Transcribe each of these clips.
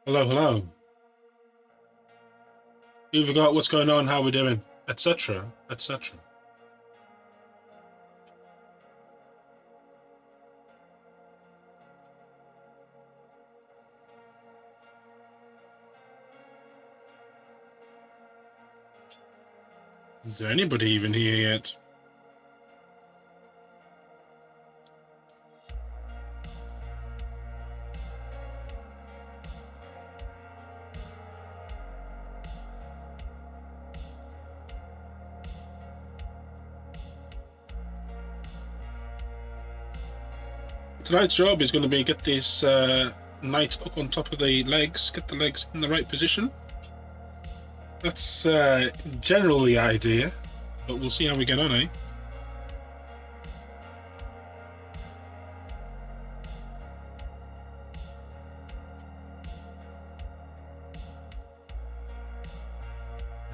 Hello, hello. You forgot what's going on, how we're doing, etc., etc. Is there anybody even here yet? Tonight's job is going to be get this knight up on top of the legs, get the legs in the right position. That's generally the idea, but we'll see how we get on, eh?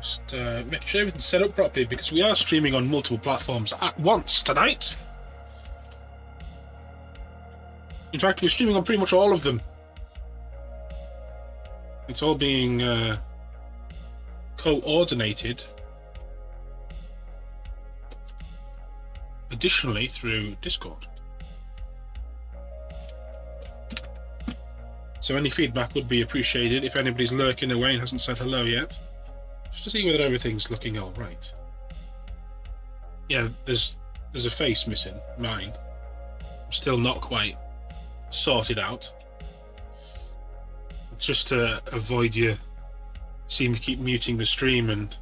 Just make sure everything's set up properly because we are streaming on multiple platforms at once tonight. In fact, we're streaming on pretty much all of them. It's all being coordinated additionally through Discord. So any feedback would be appreciated if anybody's lurking away and hasn't said hello yet. Just to see whether everything's looking all right. Yeah, there's a face missing, mine. I'm still not quite sorted out. It's just to avoid you seeing me keep muting the stream and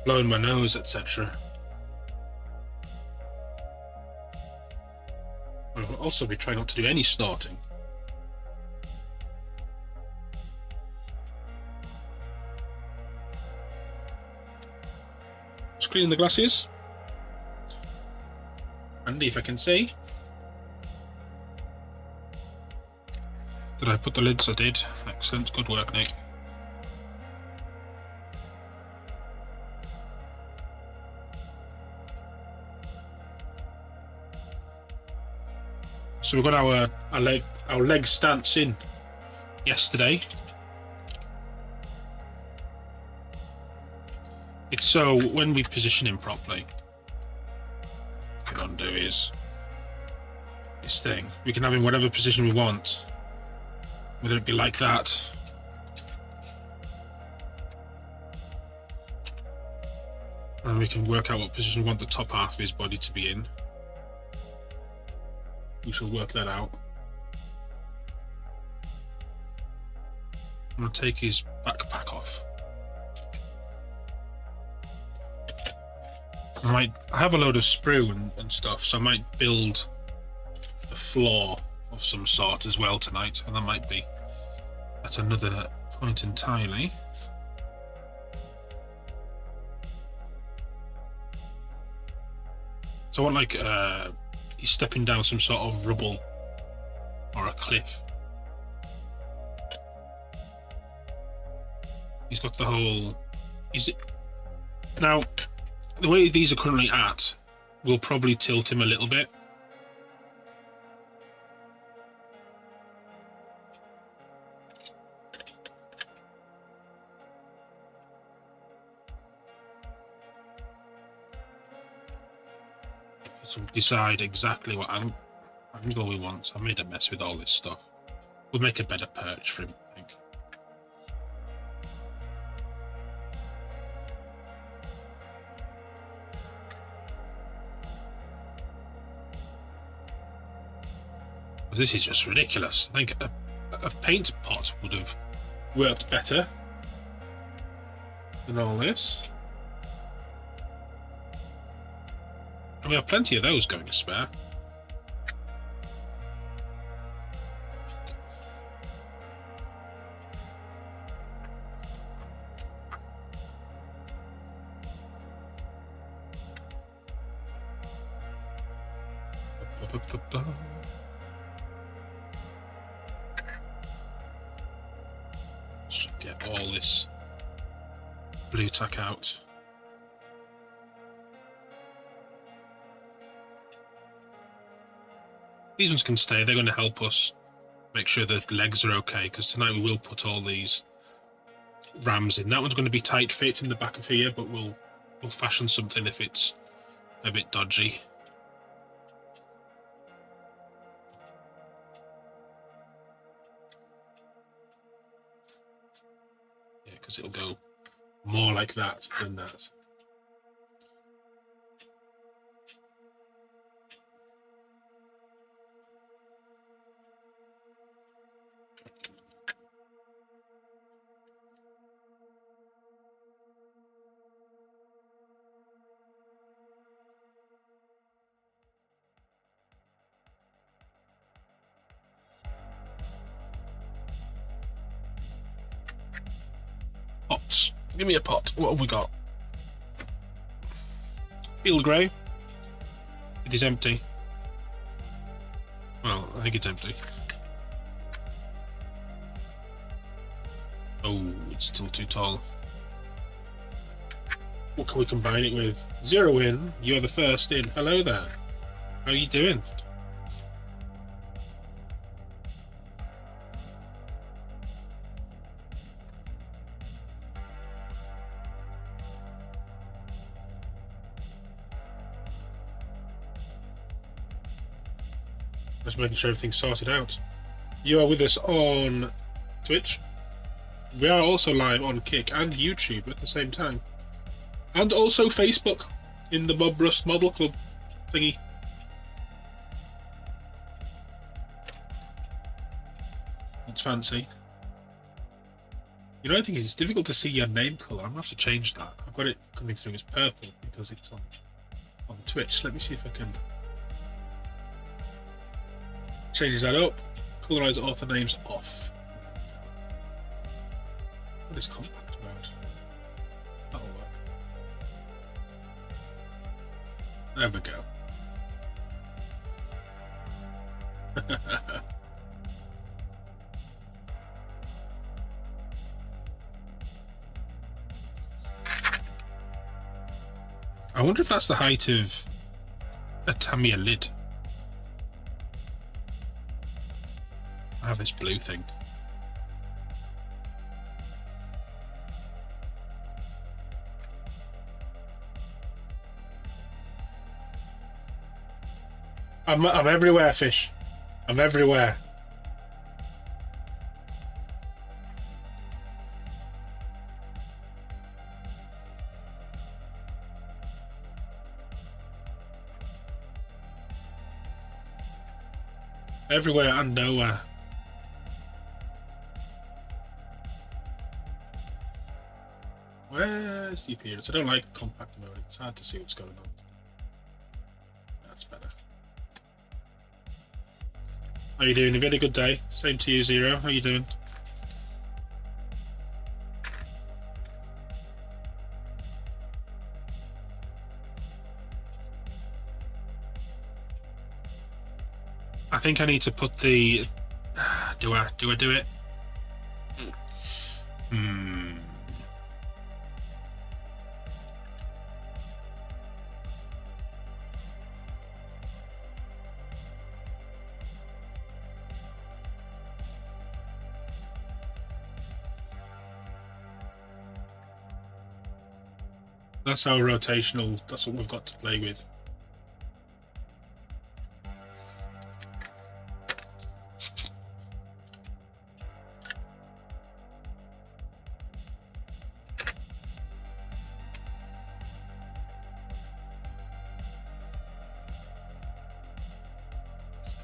blowing my nose, etc. I'll also be trying not to do any snorting. Just cleaning the glasses. Andy, if I can see. Did I put the lids? I did. Excellent. Good work, Nick. So we got our leg stance in yesterday. It's so when we position him properly, what we can undo is this thing. We can have him whatever position we want. Whether it be like that, and we can work out what position we want the top half of his body to be in. We shall work that out. I'm going to take his backpack off. I have a load of sprue and stuff, so I might build a floor of some sort as well tonight, and that might be at another point entirely. So I want like he's stepping down some sort of rubble or a cliff. He's got the whole. Now the way these are currently at will probably tilt him a little bit. So decide exactly what angle we want. I made a mess with all this stuff. We'll make a better perch for him, I think. This is just ridiculous. I think a paint pot would have worked better than all this. And we have plenty of those going to spare. Just get all this blue tack out. These ones can stay, they're going to help us Make sure the legs are okay, because tonight we will put all these rams in. That one's going to be tight fit in the back of here, but we'll fashion something if it's a bit dodgy. Yeah, because it'll go more like that than that. Pots. Give me a pot. What have we got? Field grey. It is empty. Well, I think it's empty. Oh, it's still too tall. What can we combine it with? 0 in. You're the first in. Hello there. How are you doing? Just making sure everything's sorted out. You are with us on Twitch. We are also live on Kick and YouTube at the same time. And also Facebook in the Bob Rust Model Club thingy. It's fancy. You know, I think it's difficult to see your name colour. I'm going to have to change that. I've got it coming through as purple because it's on Twitch. Let me see if I can change that up. Colorise author names off. What is compact about? That'll work. There we go. I wonder if that's the height of a Tamiya lid. I have this blue thing. I'm everywhere, fish. I'm everywhere. Everywhere and nowhere. Where's the appearance? I don't like the compact mode. It's hard to see what's going on. That's better. How you doing? Have you had a good day? Same to you, Zero. How you doing? I think I need to put the... Do I do it? That's our rotational, that's what we've got to play with.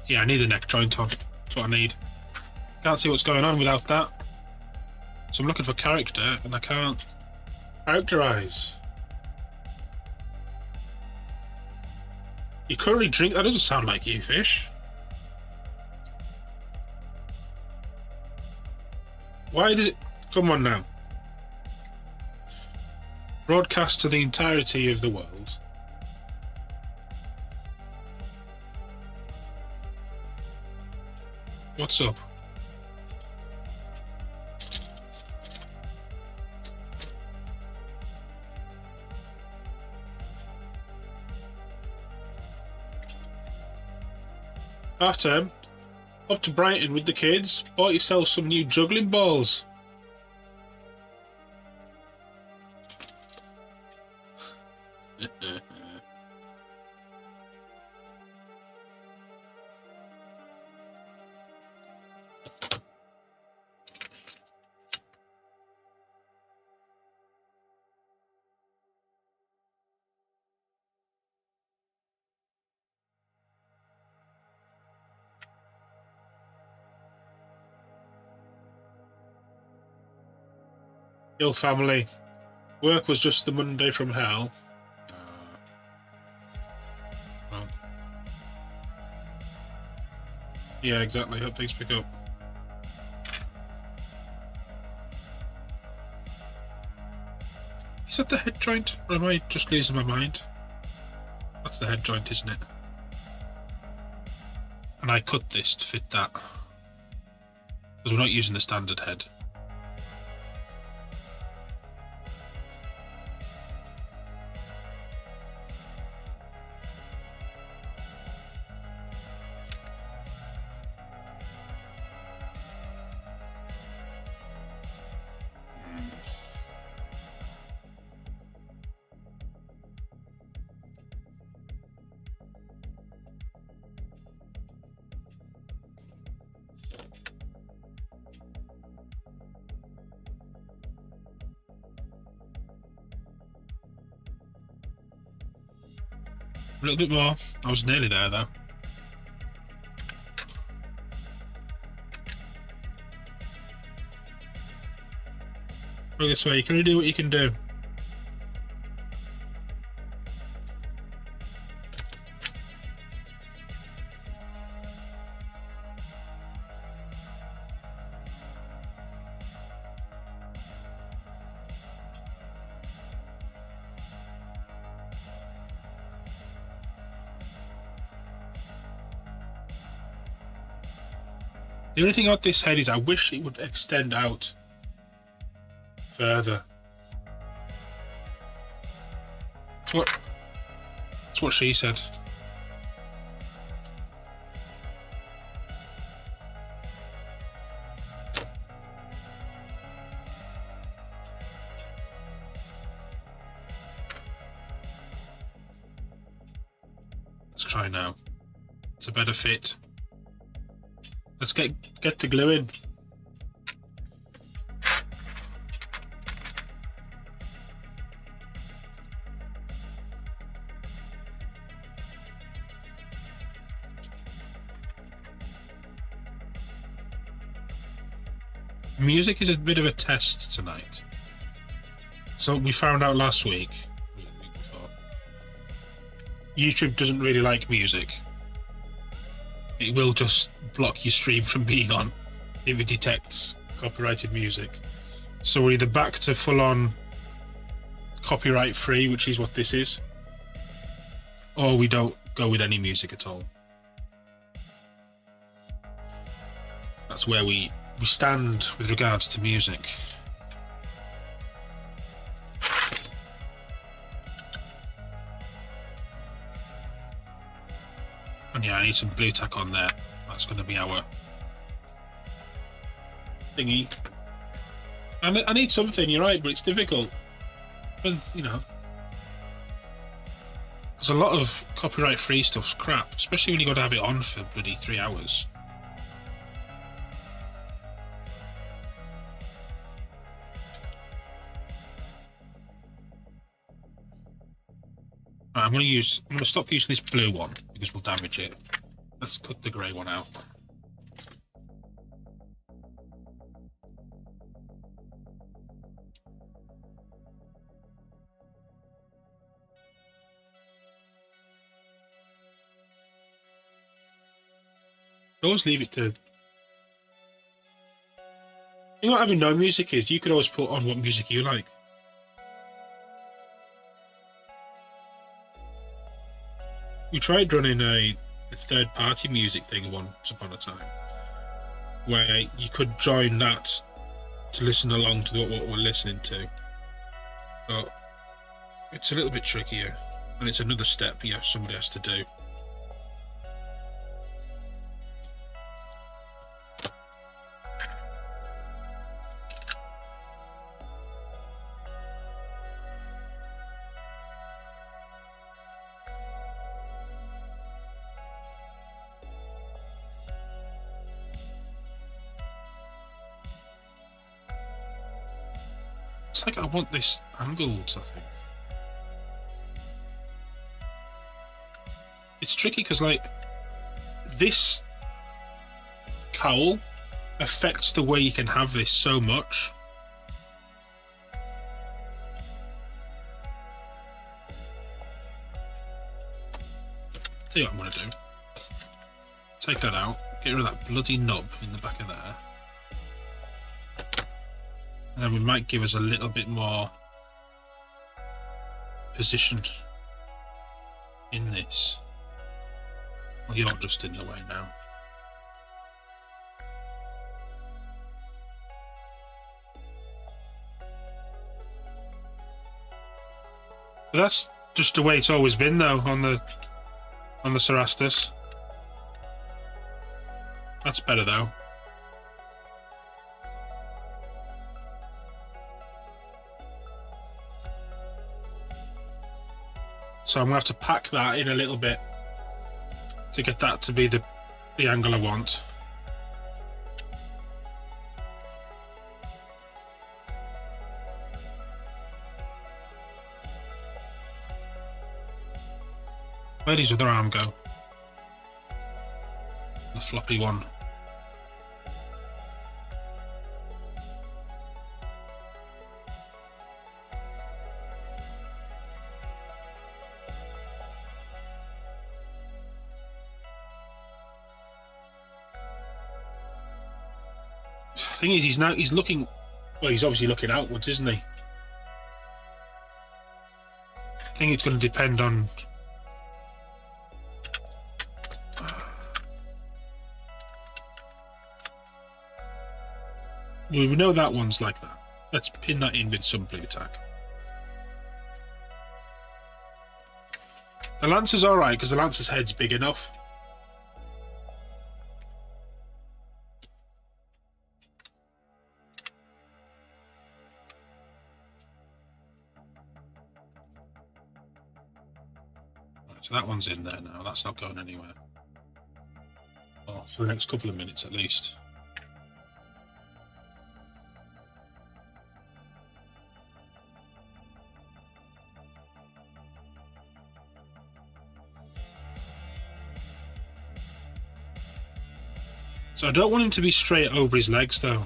Yeah, I need a neck joint on. That's what I need. Can't see what's going on without that. So I'm looking for character and I can't characterize. You currently drink? That doesn't sound like you, fish. Why does it... Come on now. Broadcast to the entirety of the world. What's up? Half term. Up to Brighton with the kids. Bought yourself some new juggling balls. Ill family. Work was just the Monday from hell. Well. Yeah, exactly. Hope things pick up. Is that the head joint? Or am I just losing my mind? That's the head joint, isn't it? And I cut this to fit that. Because we're not using the standard head. A little bit more. I was nearly there, though. Go this way. You can only do what you can do. The only thing about this head is I wish it would extend out further. That's what she said. Let's try now. It's a better fit. Let's get to gluing. Music is a bit of a test tonight. So we found out last week, YouTube doesn't really like music. It will just block your stream from being on if it detects copyrighted music. So we're either back to full-on copyright free, which is what this is, or we don't go with any music at all. That's where we stand with regards to music. And yeah, I need some blue tack on there. That's going to be our thingy. I need something, you're right, but it's difficult. And, you know, there's a lot of copyright-free stuff's crap, especially when you got to have it on for bloody 3 hours. Right, I'm going to stop using this blue one because we'll damage it. Let's cut the grey one out. Always leave it to. You know what having no music is? You could always put on what music you like. We tried running a third-party music thing once upon a time, where you could join that to listen along to what we're listening to. But it's a little bit trickier, and it's another step somebody has to do. It's like I want this angled, I think. It's tricky because, like, this cowl affects the way you can have this so much. Tell you what I'm going to do. Take that out. Get rid of that bloody knob in the back of there. And then we might give us a little bit more positioned in this. Well, you're just in the way now. But that's just the way it's always been, though, on the Cerastus. That's better, though. So I'm going to have to pack that in a little bit to get that to be the angle I want. Where does the other arm go? The floppy one. The thing is, he's looking. Well, he's obviously looking outwards, isn't he? I think it's going to depend on. We know that one's like that. Let's pin that in with some blue tack. The Lancer's alright because the Lancer's head's big enough. Right, so that one's in there now. That's not going anywhere. Oh, for the next couple of minutes at least. So I don't want him to be straight over his legs, though.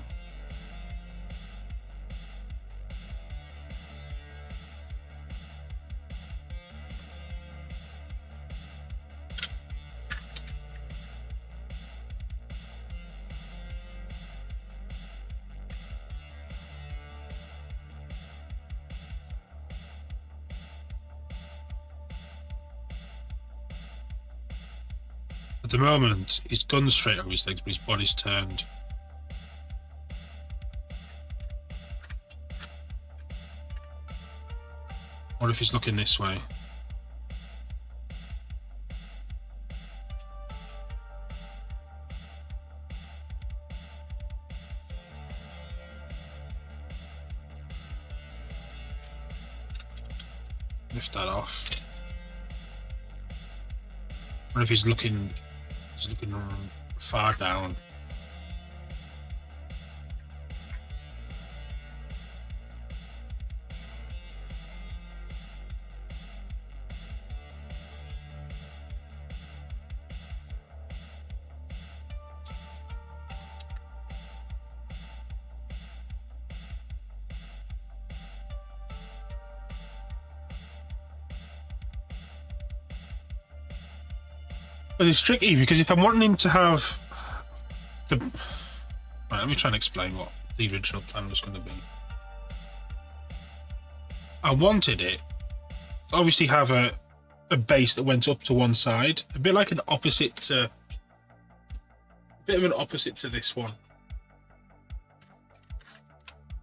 At the moment, his gun's straight over his legs, but his body's turned. What if he's looking this way? Lift that off. What if he's looking far down? But it's tricky because if I'm wanting him to have the... Right, let me try and explain what the original plan was going to be. I wanted it to obviously have a base that went up to one side, a bit like an opposite to... A bit of an opposite to this one.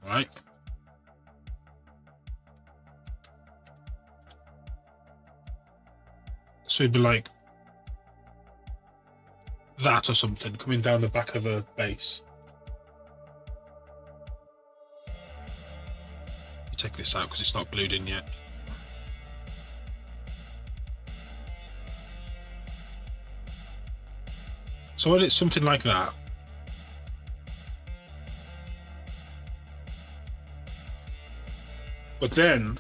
Right? So it'd be like that or something coming down the back of a base. You take this out because it's not glued in yet. So when it's something like that, But then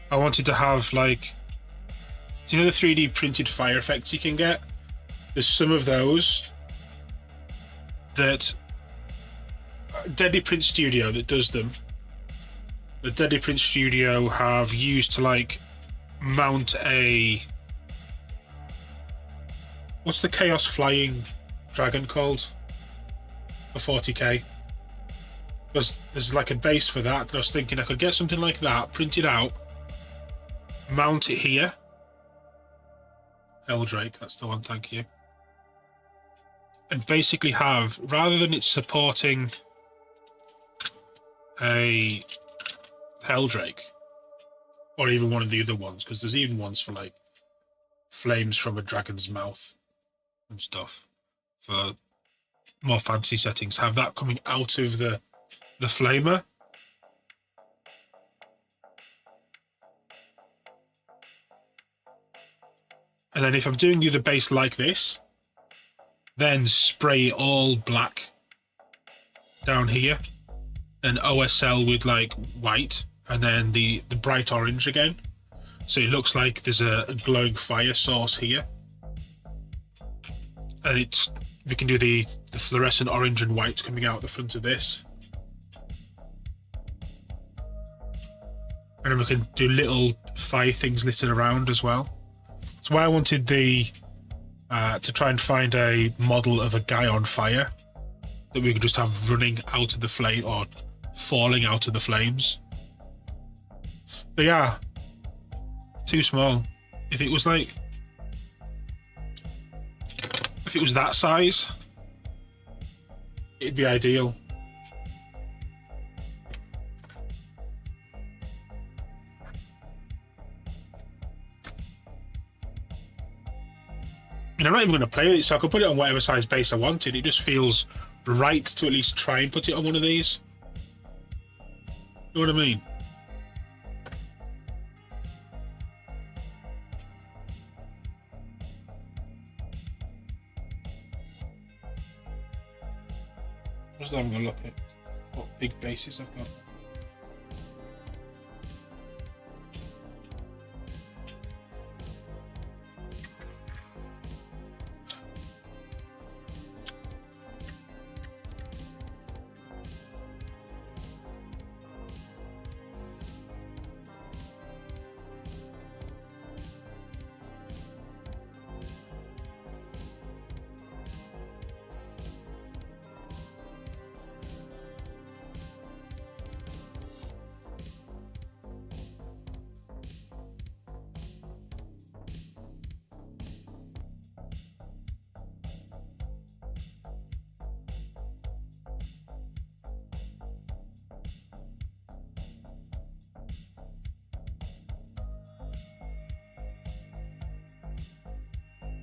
I wanted to have, like, do you know the 3D printed fire effects you can get? There's some of those that Deadly Print Studio that does them. The Deadly Print Studio have used to, like, mount a... What's the Chaos Flying Dragon called? For 40k. Because there's like a base for that. I was thinking I could get something like that, print it out, mount it here. Eldrake, that's the one, thank you. And basically have, rather than it supporting a Heldrake, or even one of the other ones, because there's even ones for like flames from a dragon's mouth and stuff for more fancy settings, have that coming out of the flamer. And then if I'm doing the other base like this, then spray all black down here, and OSL with like white, and then the bright orange again. So it looks like there's a glowing fire source here. And we can do the fluorescent orange and white coming out the front of this. And then we can do little fire things littered around as well. That's why I wanted to try and find a model of a guy on fire that we could just have running out of the flame or falling out of the flames. But yeah, too small. If it was that size, it'd be ideal. And I'm not even going to play with it, so I could put it on whatever size base I wanted. It just feels right to at least try and put it on one of these. You know what I mean? Just having a look at what big bases I've got.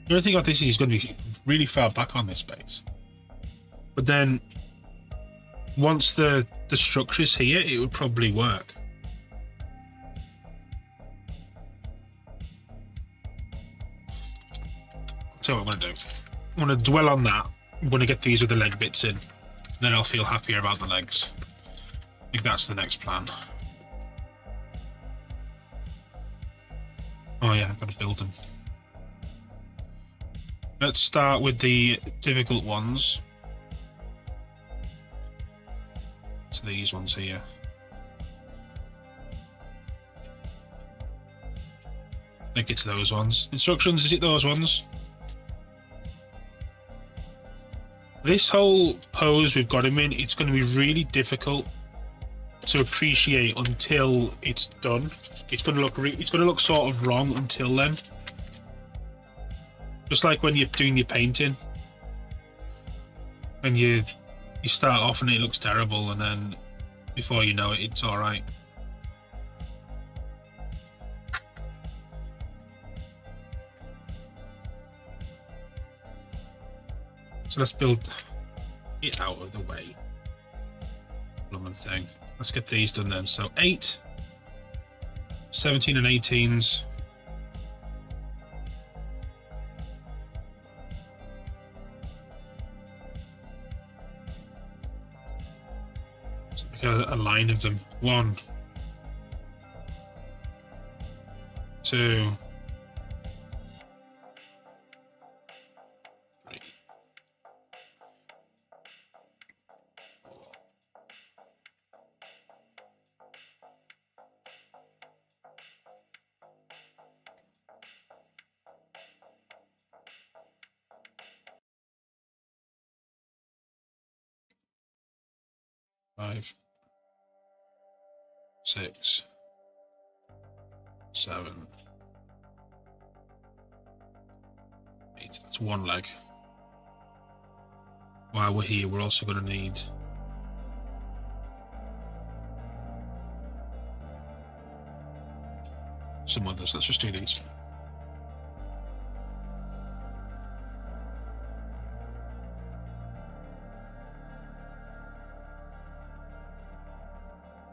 The only thing about this is he's going to be really far back on this base. But then, once the structure's here, it would probably work. So what I'm going to do, I'm going to dwell on that. I'm going to get these other leg bits in. Then I'll feel happier about the legs. I think that's the next plan. Oh yeah, I've got to build them. Let's start with the difficult ones. So these ones here. I think it's those ones. Instructions, is it those ones? This whole pose we've got him in, it's going to be really difficult to appreciate until it's done. It's going to look sort of wrong until then. Just like when you're doing your painting, and you start off and it looks terrible, and then before you know it, it's all right. So let's build it out of the way. Blooming thing. Let's get these done then. So 8, 17 and 18s. a line of them. 1, 2, 3, 4. 5, 6, 7, 8. That's one leg. While we're here, we're also going to need some others. Let's just do these.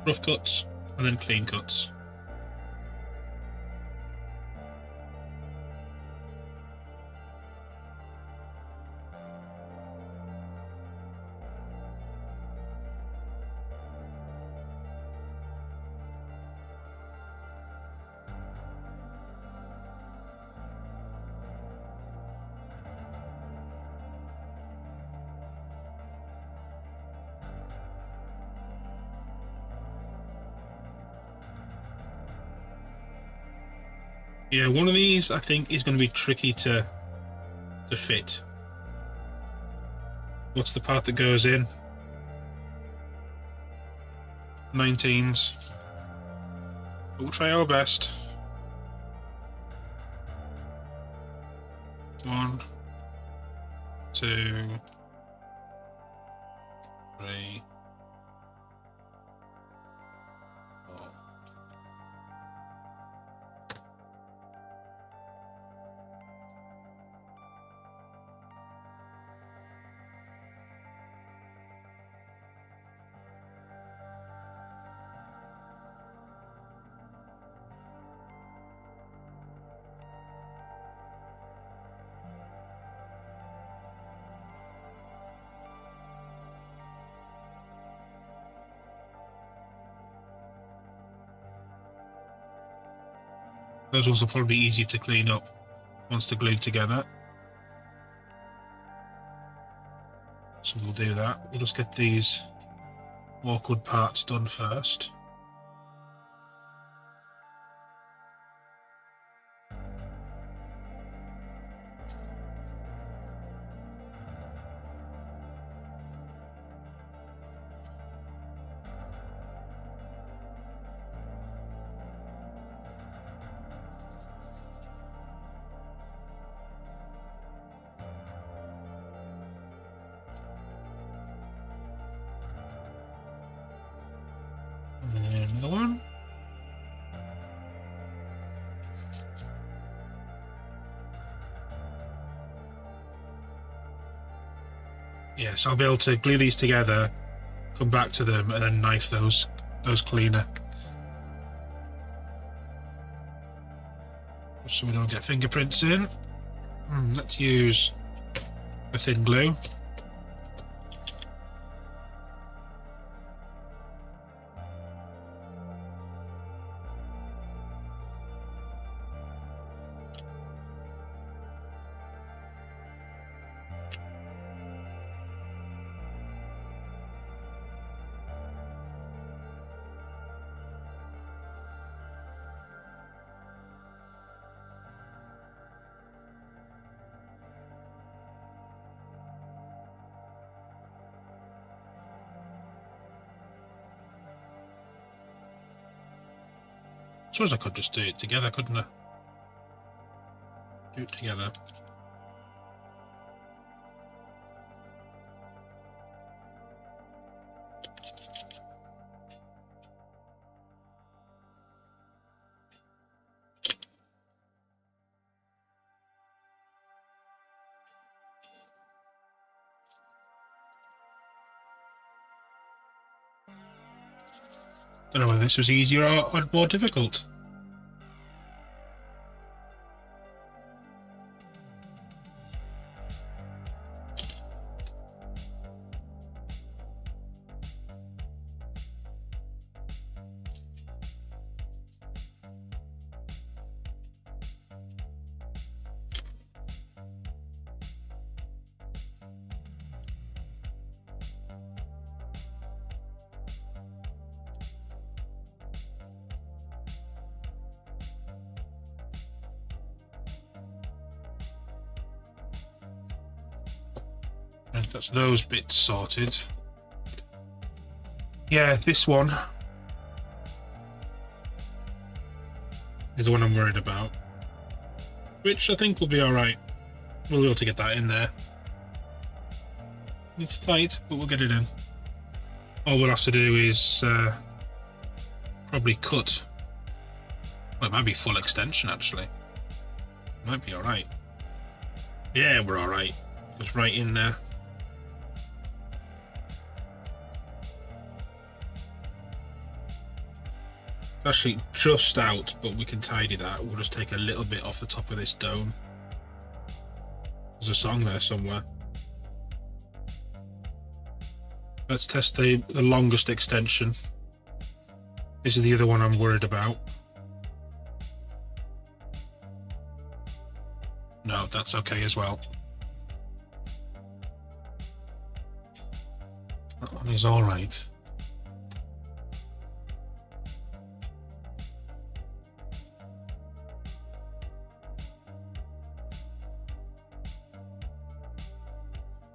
Rough cuts and then clean cuts. Yeah, one of these I think is going to be tricky to fit. What's the part that goes in? 19s. But we'll try our best. 1, 2, 3, 4. Those ones will probably be easier to clean up once they're glued together. So we'll do that. We'll just get these awkward parts done first. And then another one. Yeah, so I'll be able to glue these together, come back to them, and then knife those cleaner. So we don't get fingerprints in. Let's use a thin glue. I suppose I could just do it together, couldn't I? Do it together. Don't know whether this was easier or more difficult. Right, that's those bits sorted. Yeah, this one is the one I'm worried about. Which I think will be alright. We'll be able to get that in there. It's tight, but we'll get it in. All we'll have to do is probably cut. Well, it might be full extension, actually. It might be alright. Yeah, we're alright. It's right in there. It's actually just out, but we can tidy that. We'll just take a little bit off the top of this dome. There's a song there somewhere. Let's test the longest extension. This is the other one I'm worried about. No, that's okay as well. That one is alright.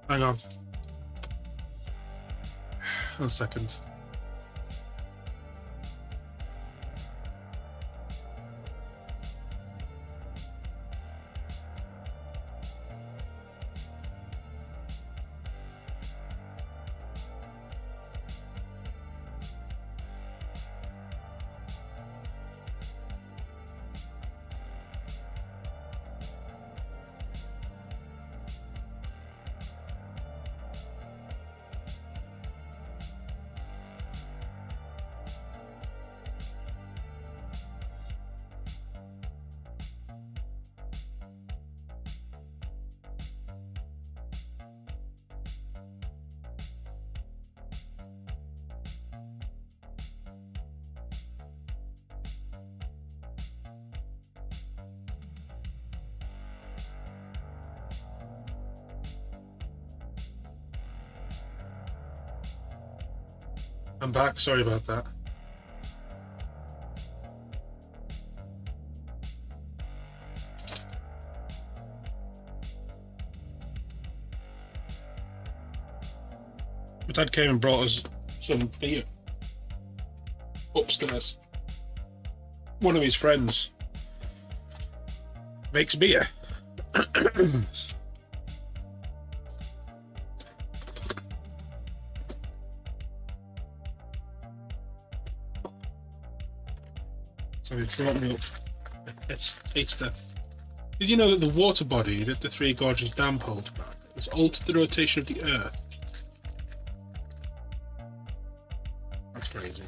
Hang on. 1 second. I'm back, sorry about that. My dad came and brought us some beer upstairs. One of his friends makes beer. So he brought me up a taster. Did you know that the water body that the Three Gorges Dam holds back has altered the rotation of the Earth? That's crazy.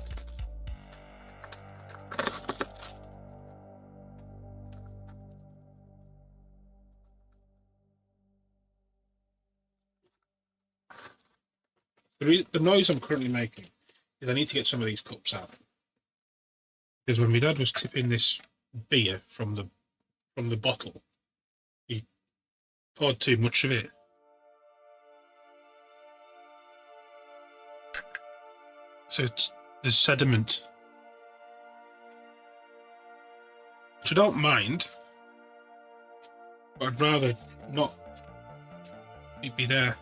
The noise I'm currently making is I need to get some of these cups out. Because when my dad was tipping this beer from the bottle, he poured too much of it. So there's sediment. Which I don't mind, but I'd rather not it be there.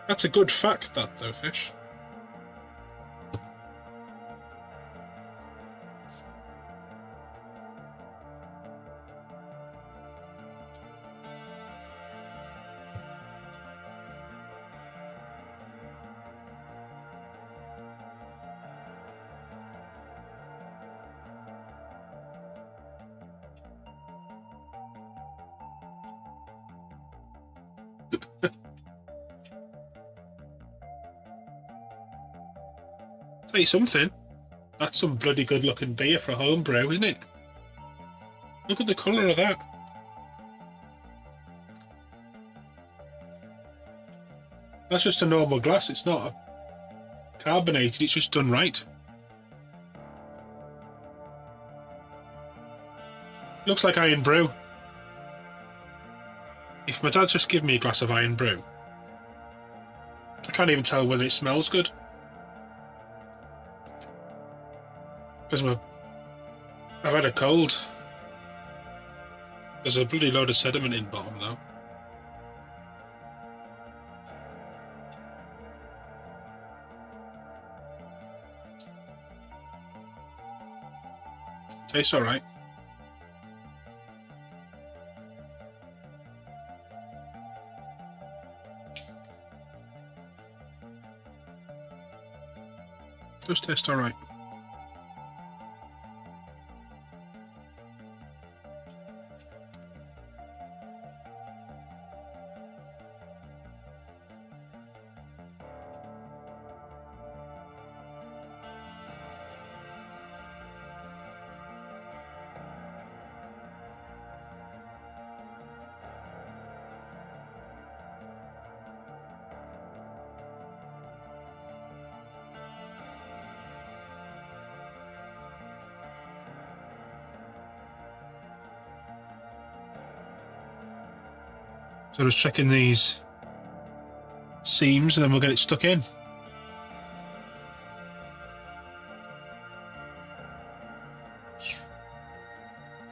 That's a good fact, that though, Fish. Tell you something, that's some bloody good looking beer for a homebrew, isn't it? Look at the colour of that. That's just a normal glass, it's not carbonated, it's just done right. Looks like iron brew. If my dad's just given me a glass of iron brew, I can't even tell whether it smells good. Because I've had a cold. There's a bloody load of sediment in bottom though. Tastes alright. Does taste alright. So just checking these seams and then we'll get it stuck in.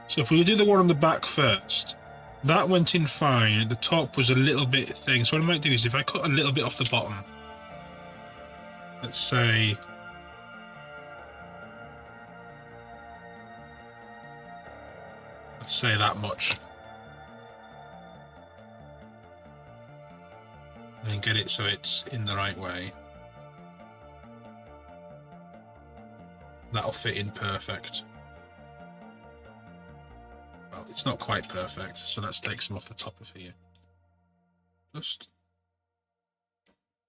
So if we do the one on the back first, that went in fine. The top was a little bit thin. So what I might do is if I cut a little bit off the bottom, let's say that much. And get it so it's in the right way. That'll fit in perfect. Well, it's not quite perfect, so let's take some off the top of here. Just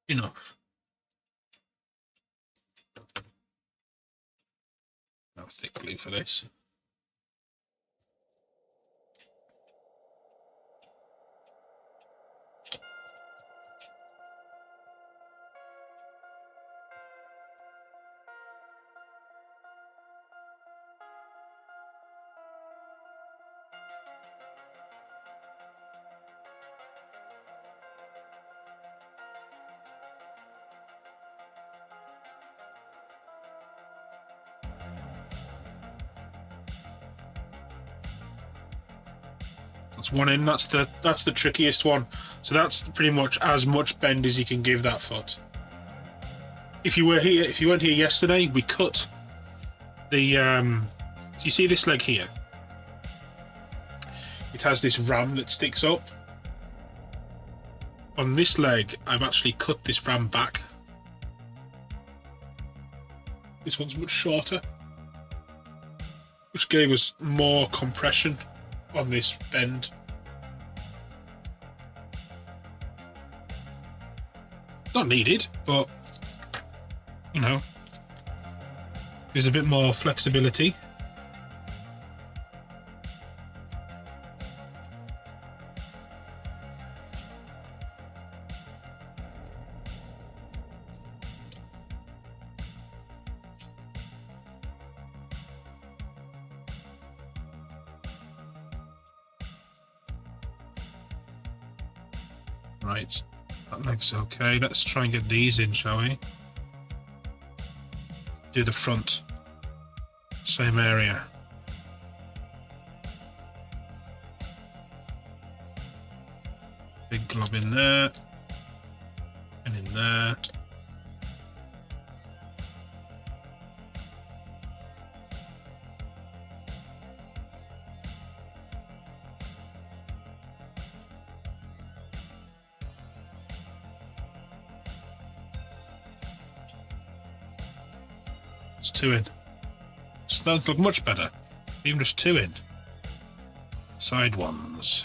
enough. No thick glue for this. That's one in. That's the trickiest one. So that's pretty much as much bend as you can give that foot. If you weren't here yesterday, we cut the. Do you see this leg here? It has this ram that sticks up. On this leg, I've actually cut this ram back. This one's much shorter, which gave us more compression on this bend. Not needed, but you know, there's a bit more flexibility. Right, that leg's okay. Let's try and get these in, shall we? Do the front, same area. Big glob in there, and in there. It's 2 in. Starting to look much better. Even just 2 in. Side ones.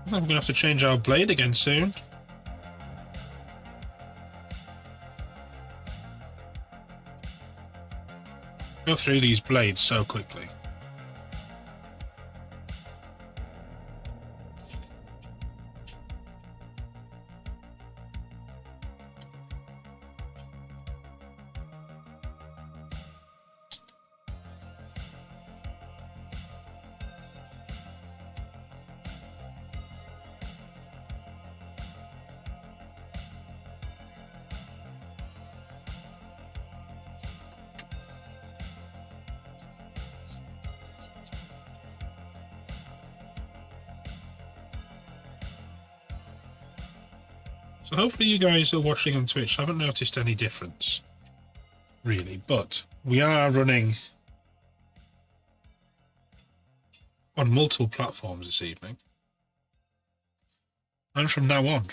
I'm going to have to change our blade again soon. Go through these blades so quickly. So hopefully you guys are watching on Twitch. I haven't noticed any difference, really, but we are running on multiple platforms this evening. And from now on,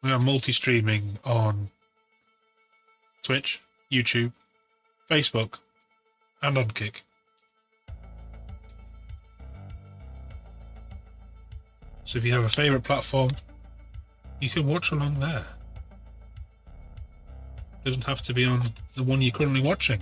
we are multi-streaming on Twitch, YouTube, Facebook, and on Kick. So if you have a favourite platform, you can watch along there. It doesn't have to be on the one you're currently watching.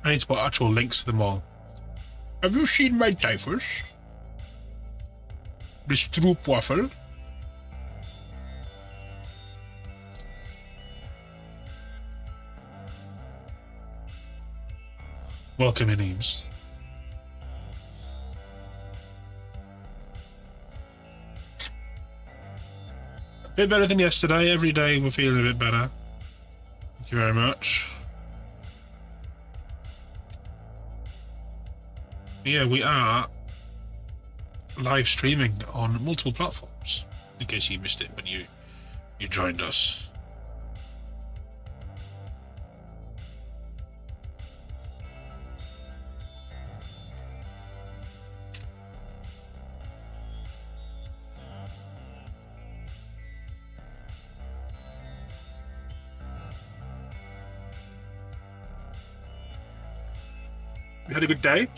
I need to put actual links to them all. Have you seen my diapers? The stroop waffle? Welcome in, Eames. A bit better than yesterday. Every day we're feeling a bit better. Thank you very much. Yeah, we are live streaming on multiple platforms, in case you missed it when you joined us. We had a good day.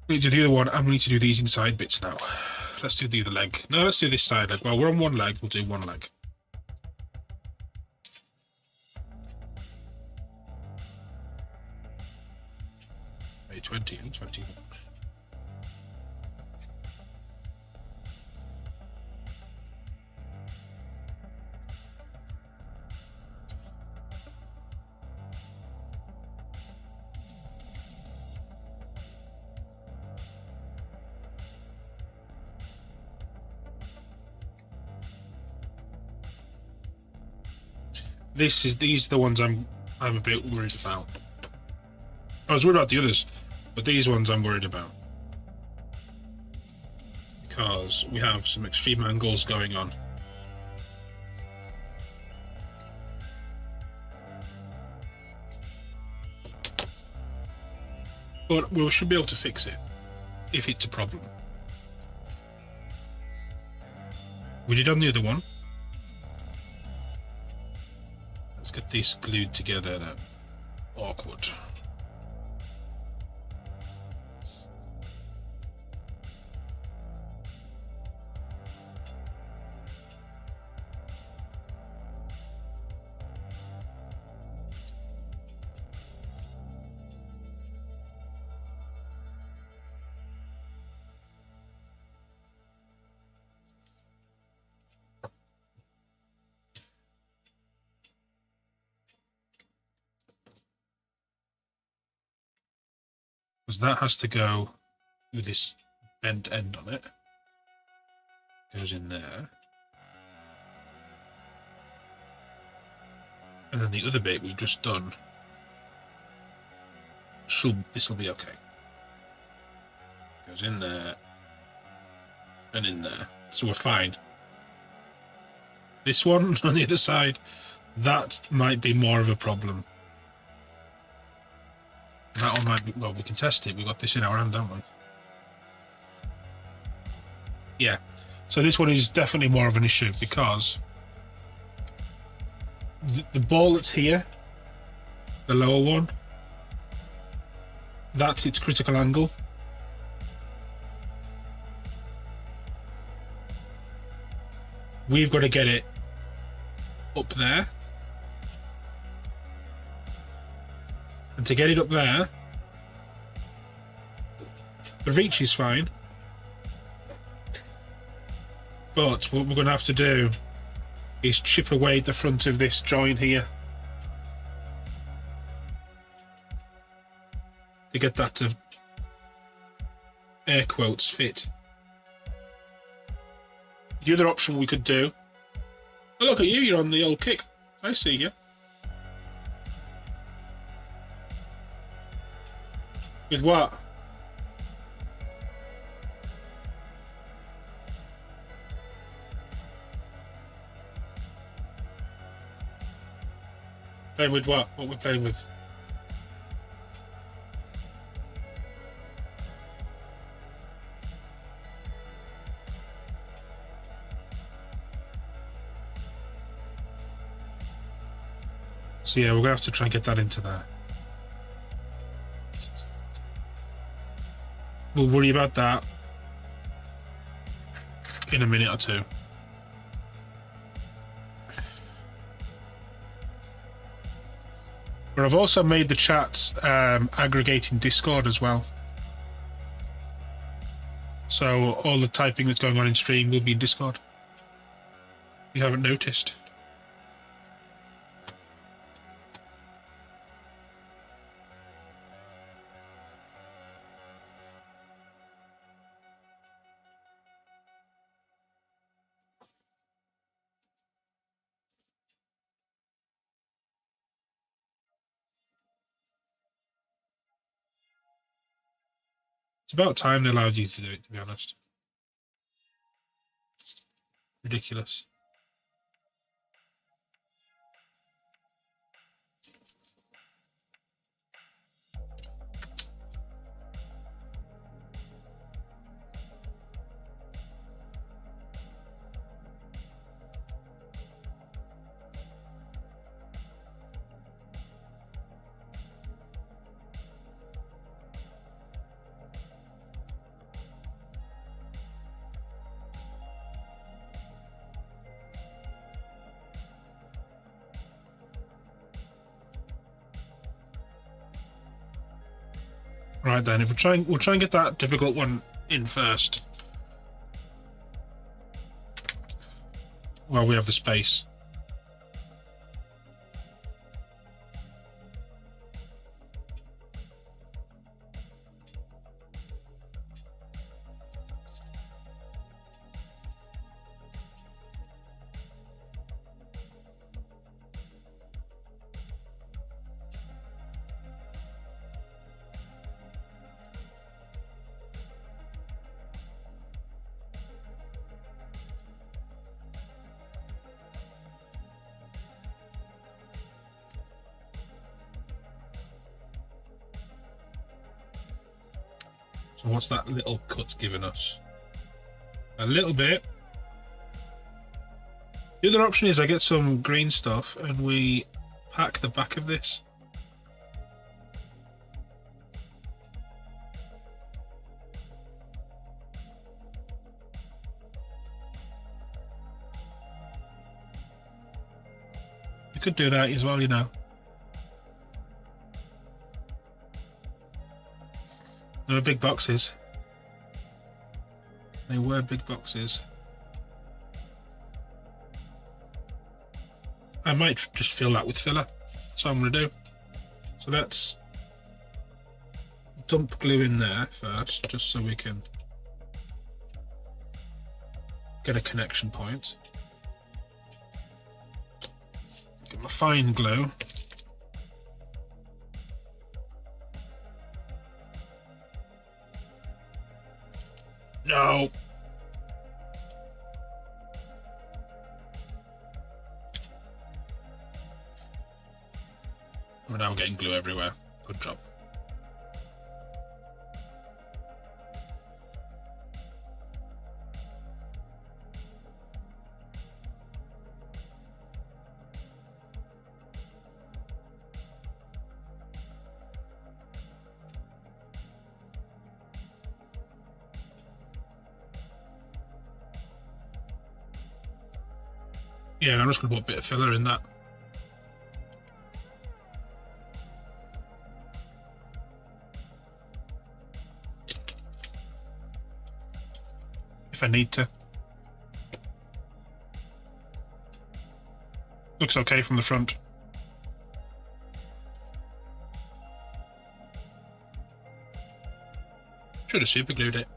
We need to do the one, and we need to do these inside bits now. Let's do the other leg. No, let's do this side leg. Well, we're on one leg, we'll do one leg. May 20 and 21. These are the ones I'm a bit worried about. I was worried about the others, but these ones I'm worried about. Because we have some extreme angles going on. But we should be able to fix it, if it's a problem. We did on the other one. Let's get these glued together then. Awkward. Because that has to go with this bent end on it. Goes in there. And then the other bit we've just done, this will be okay. Goes in there and in there. So we're fine. This one on the other side, that might be more of a problem. That one might be, well, we can test it. We've got this in our hand, don't we? Yeah. So this one is definitely more of an issue because the ball that's here, the lower one, that's its critical angle. We've got to get it up there. And to get it up there, the reach is fine. But what we're going to have to do is chip away the front of this joint here. to get that to air quotes fit. The other option we could do. Oh, look at you! You're on the old kick. I see you. With what? Playing with what? What we're playing with? So yeah, we're gonna have to try and get that into there. We'll worry about that in a minute or two. But I've also made the chat aggregate in Discord as well. So all the typing that's going on in stream will be in Discord. If you haven't noticed. It's about time they allowed you to do it, to be honest. Ridiculous. Right then, if we'll try and get that difficult one in first. While we have the space. So what's that little cut giving us? A little bit. The other option is I get some green stuff and we pack the back of this. You could do that as well, you know. They were big boxes. They were big boxes. I might just fill that with filler. That's what I'm going to do. So let's dump glue in there first, just so we can get a connection point. Get my fine glue. No. We're now getting glue everywhere. Good job. Yeah, and I'm just going to put a bit of filler in that. If I need to. Looks okay from the front. Should have superglued it.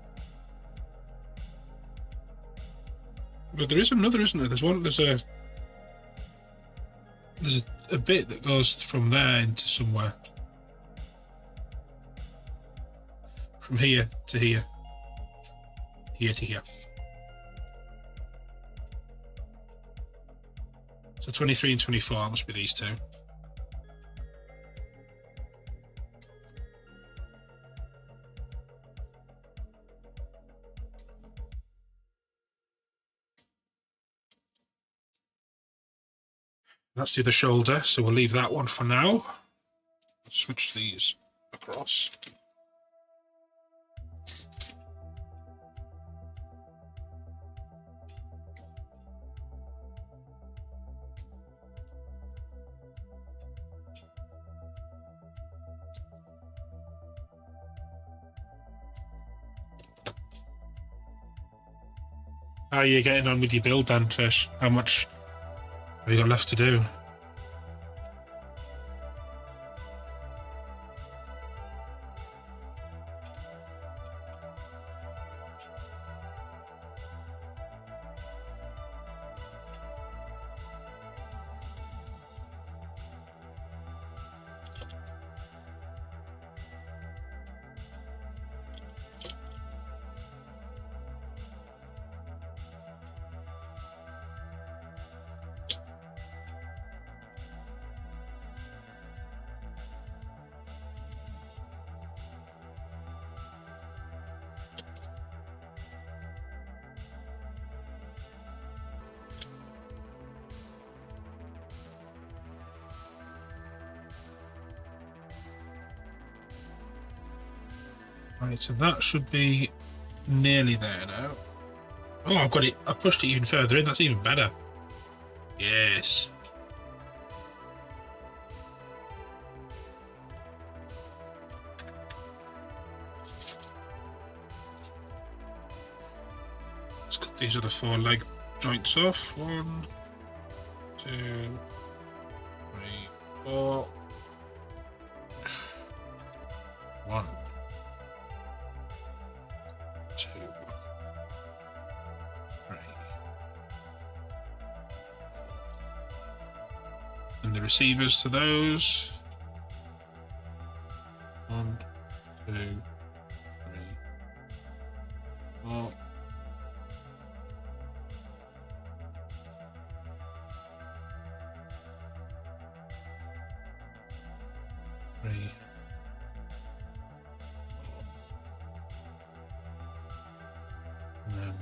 But there is another, isn't there? There's a bit that goes from there into somewhere. From here to here. Here to here. So 23 and 24 must be these two. That's the other shoulder, so we'll leave that one for now. Switch these across. How are you getting on with your build then, Fish? How much have you got left to do? Right, so that should be nearly there now. Oh, I've got it. I pushed it even further in. That's even better. Yes. Let's cut these other 4 leg joints off. 1, 2, 3, 4. 1, 2, 3. And the receivers to those. 1, 2, 3, 4. 3. And then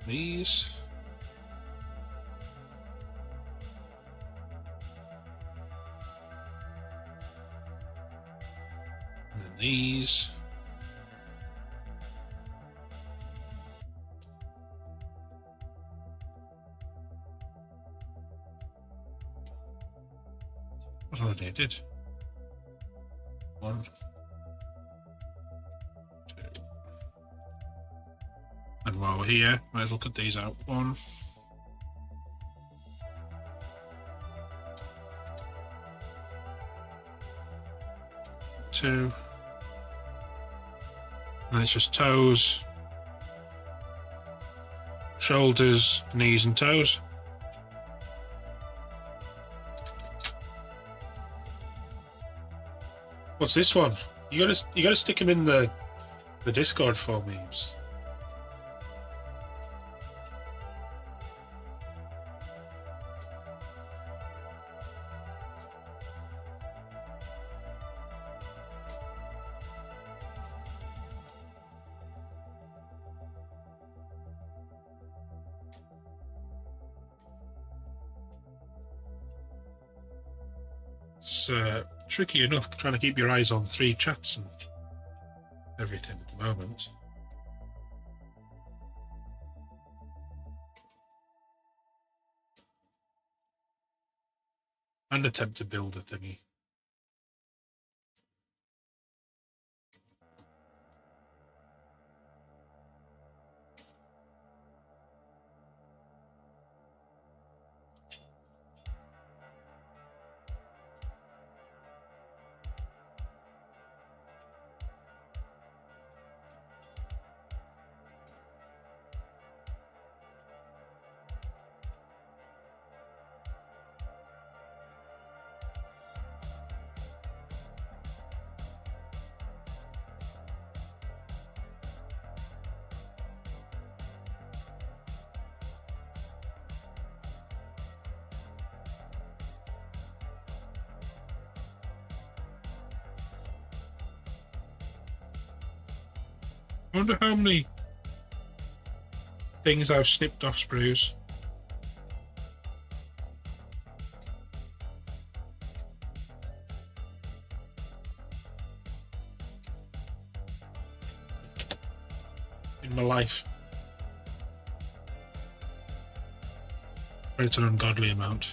these. And then these. What already I did. 1, 2. And while we're here, might as well cut these out. 1. 2. And it's just toes, shoulders, knees and toes. What's this one? You gotta stick him in the Discord for me. It's tricky enough trying to keep your eyes on 3 chats and everything at the moment. And attempt to build a thingy. I wonder how many things I've snipped off sprues. In my life. But it's an ungodly amount.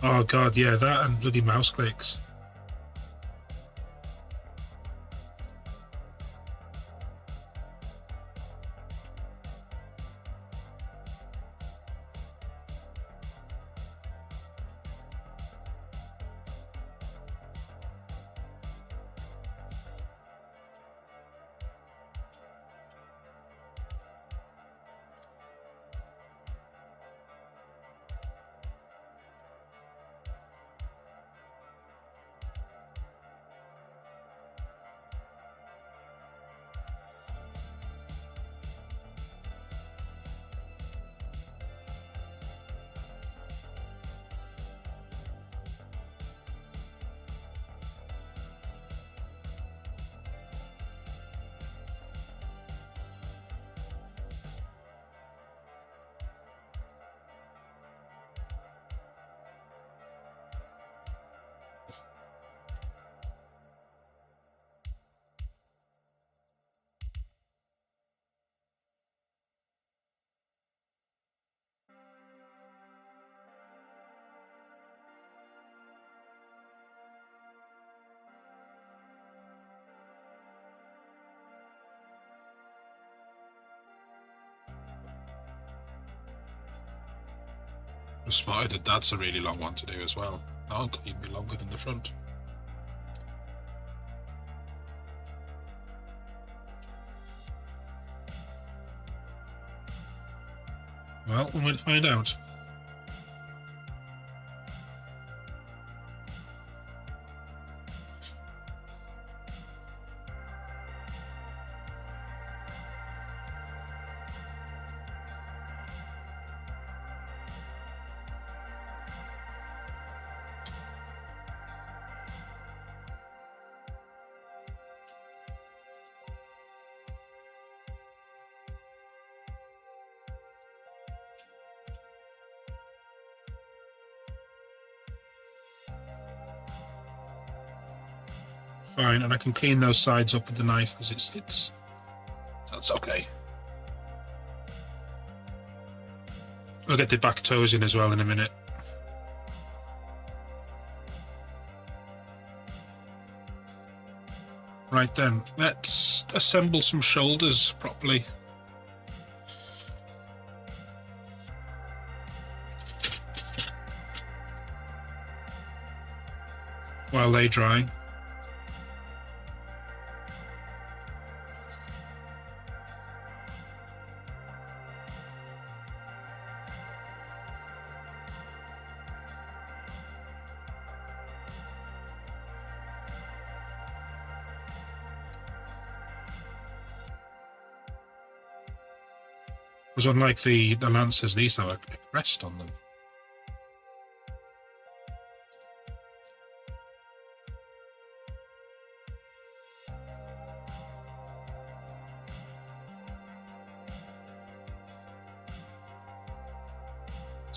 Oh god, yeah, that and bloody mouse clicks. I spotted that that's a really long one to do as well. That one could even be longer than the front. Well, we might find out. Fine, and I can clean those sides up with the knife because it's that's okay. I'll get the back toes in as well in a minute. Right then, let's assemble some shoulders properly. While they dry. Because unlike the Lancers, these have a crest on them.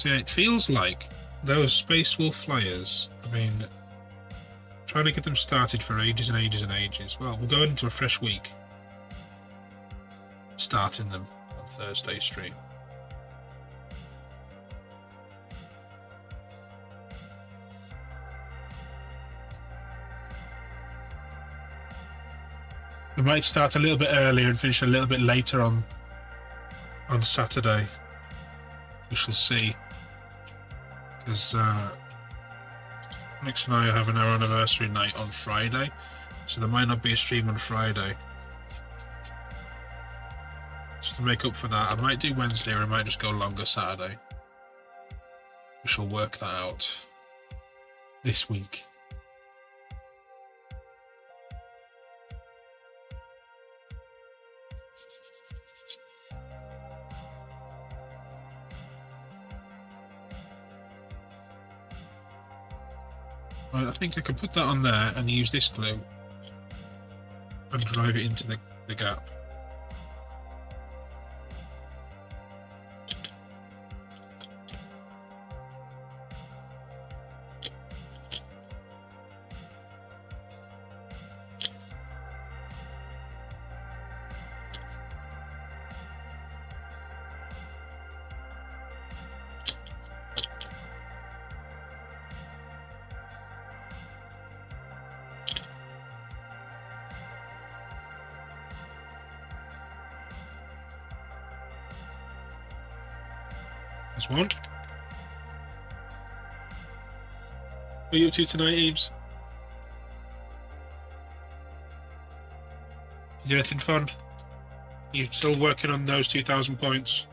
So yeah, it feels like those Space Wolf flyers, I mean, trying to get them started for ages and ages and ages. Well, we're going into a fresh week, starting them on Thursday stream. We might start a little bit earlier and finish a little bit later on Saturday. We shall see. Because Mix and I are having our anniversary night on Friday, so there might not be a stream on Friday. So to make up for that, I might do Wednesday or I might just go longer Saturday. We shall work that out this week. Right, I think I can put that on there and use this glue and drive it into the gap. One. What are you up to tonight, Eames? You do anything fun? You still working on those 2,000 points?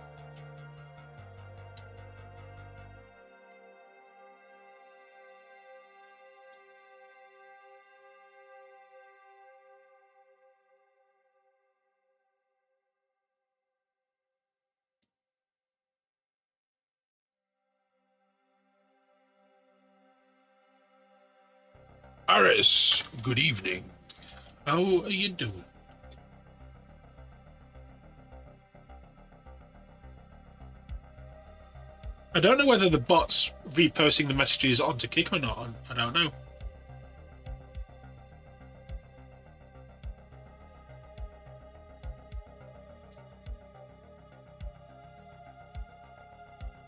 Aris, good evening. How are you doing? I don't know whether the bot's reposting the messages onto Kick or not. I don't know.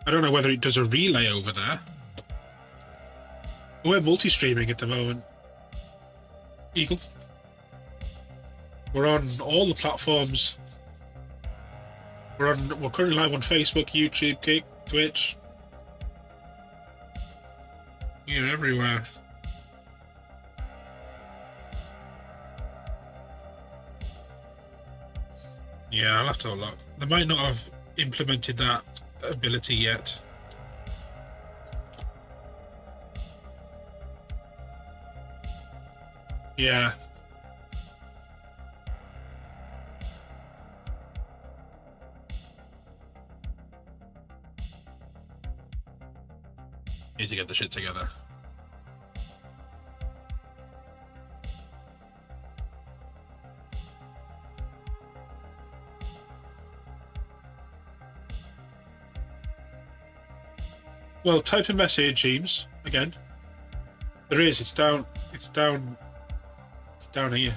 I don't know whether it does a relay over there. We're multi-streaming at the moment, Eagle. We're on all the platforms. We're currently live on Facebook, YouTube, Kick, Twitch. Yeah, everywhere. Yeah, I'll have to have a look. They might not have implemented that ability yet. Yeah. Need to get the shit together. Well, type a message, James, again. There is, it's down here.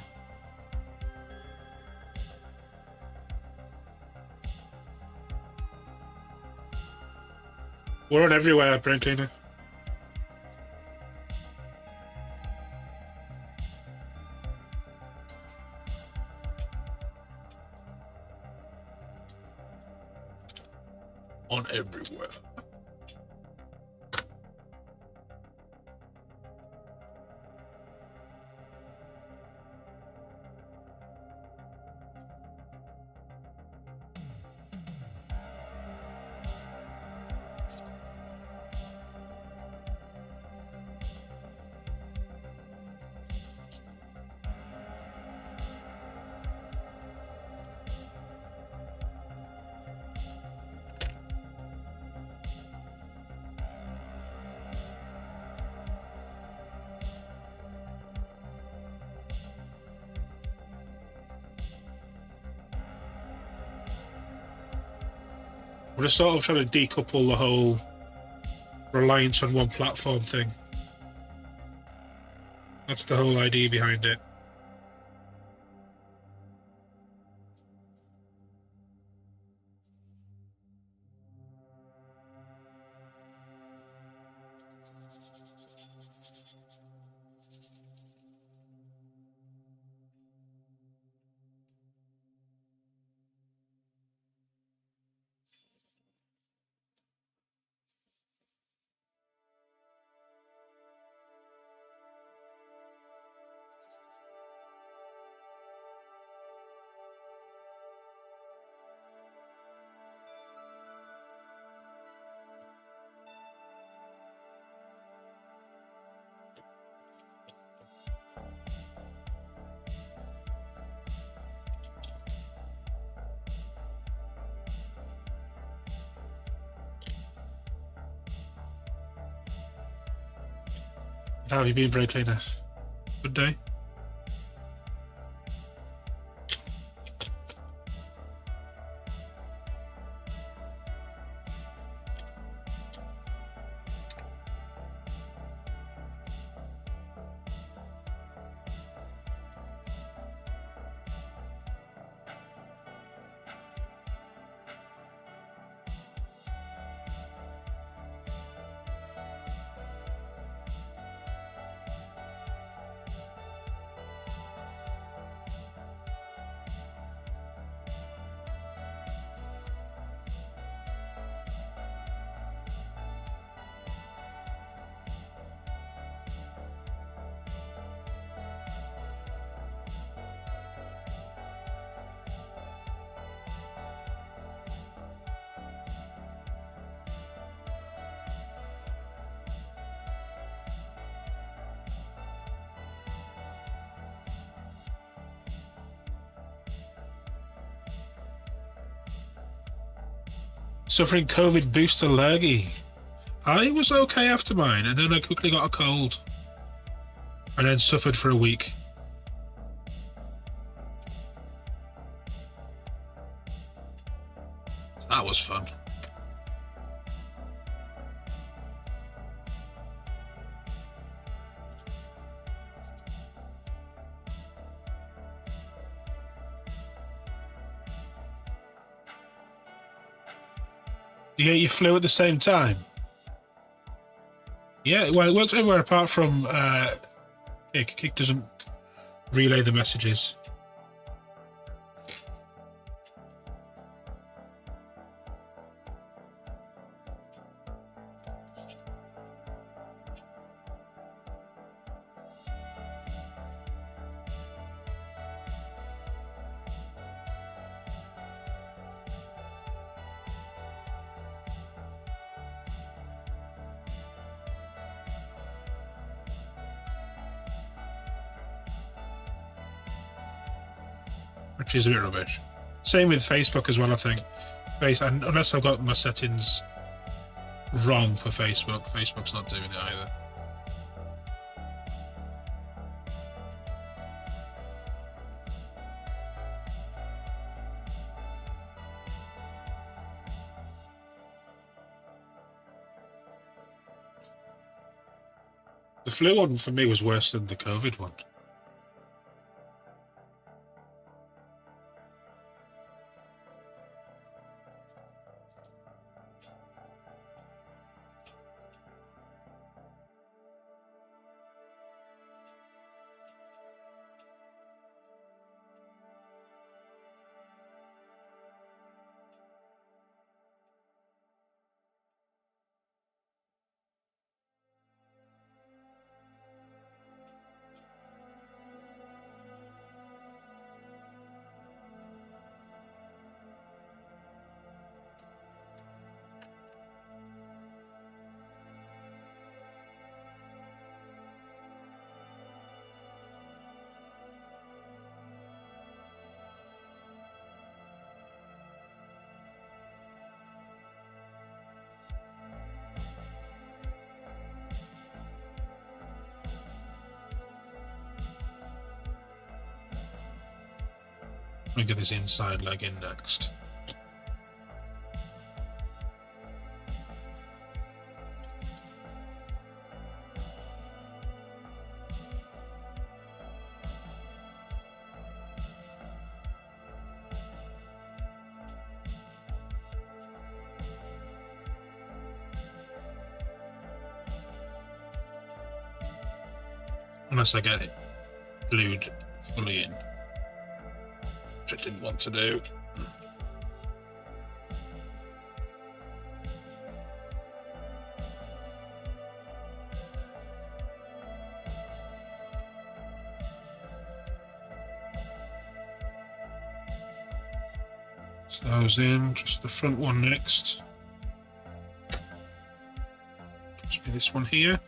We're on everywhere, Brain Cleaner. On everywhere. We're sort of trying to decouple the whole reliance on one platform thing. That's the whole idea behind it. How have you been, Brake Cleaner? Good day? Suffering COVID booster lurgy. I was okay after mine, and then I quickly got a cold. And then suffered for a week. That was fun. You get your flu at the same time? Yeah, well, it works everywhere apart from Kick. Kick doesn't relay the messages. Which is a bit rubbish. Same with Facebook as well, I think. Unless I've got my settings wrong for Facebook, Facebook's not doing it either. The flu one for me was worse than the COVID one. Let me get this inside leg in next. Unless I get it glued fully in, which I didn't want to do. So those in, just the front one next. Must be this one here.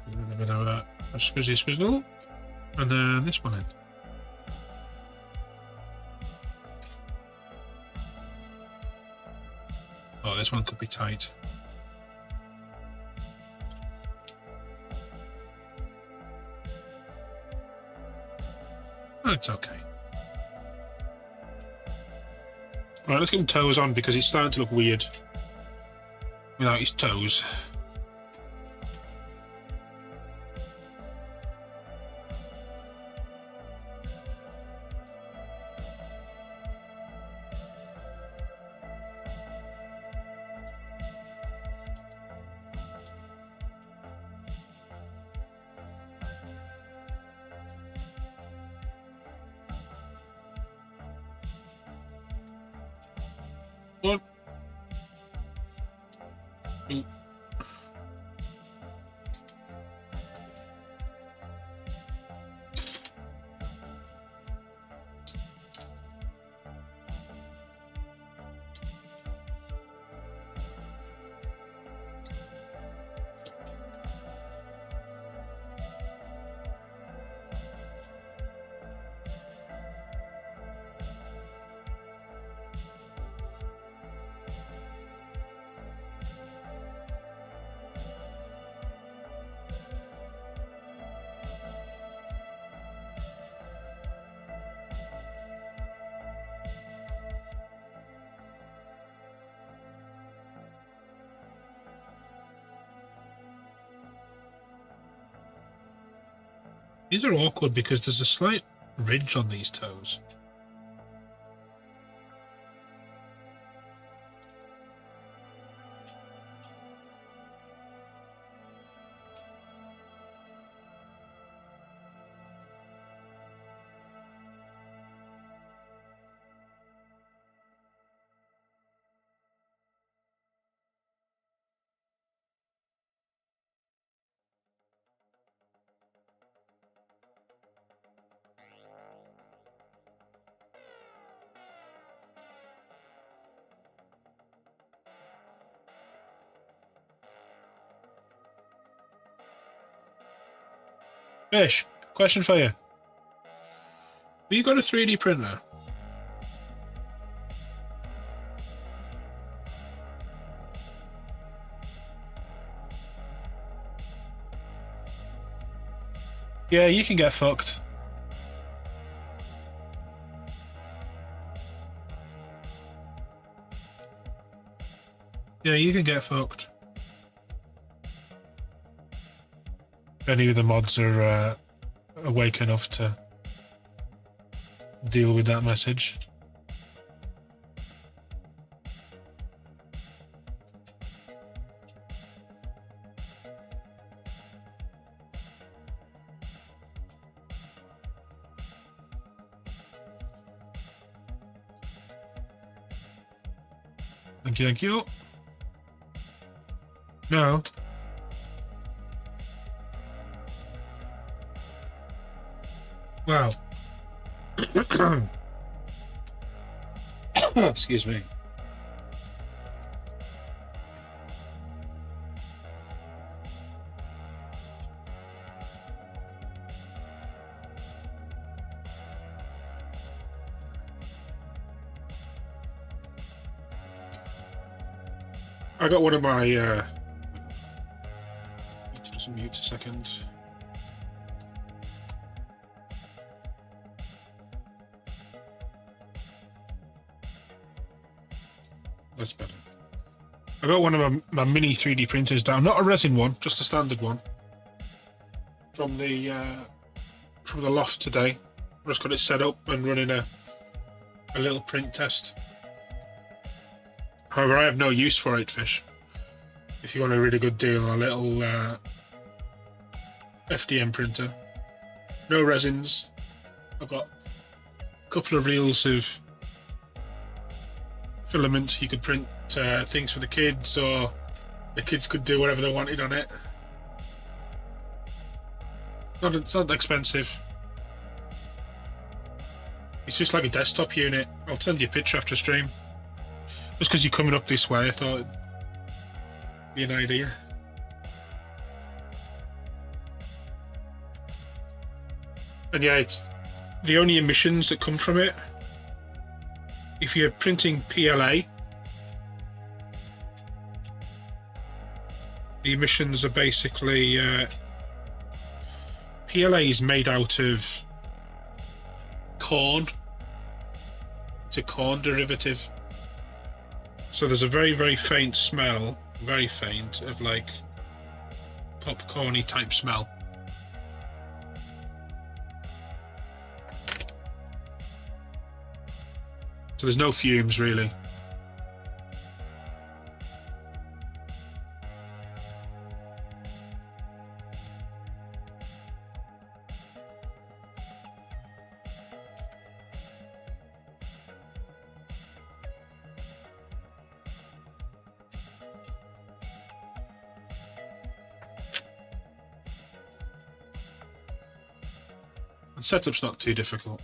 A bit of that squizzle, and then this one in. Oh, this one could be tight. Oh, it's okay. Right, let's get him toes on because he's starting to look weird without his toes. What? Ooh. These are awkward because there's a slight ridge on these toes. Fish, question for you. Have you got a 3D printer? Yeah, you can get fucked. Yeah, you can get fucked. Any of the mods are awake enough to deal with that message. Thank you, thank you. No. Wow. Excuse me. I got one of my Just mute a second. That's better. I got one of my mini 3D printers down, not a resin one, just a standard one, from the loft today. I just got it set up and running a little print test. However, I have no use for it, Fish. If you want a really good deal on a little FDM printer, no resins. I've got a couple of reels of filament. You could print things for the kids, or the kids could do whatever they wanted on it. It's not expensive. It's just like a desktop unit. I'll send you a picture after stream. Just because you're coming up this way, I thought it'd be an idea. And yeah, it's the only emissions that come from it. If you're printing PLA, the emissions are basically PLA is made out of corn. It's a corn derivative. So there's a very, very faint smell, very faint, of like popcorny type smell. So there's no fumes really. And setup's not too difficult.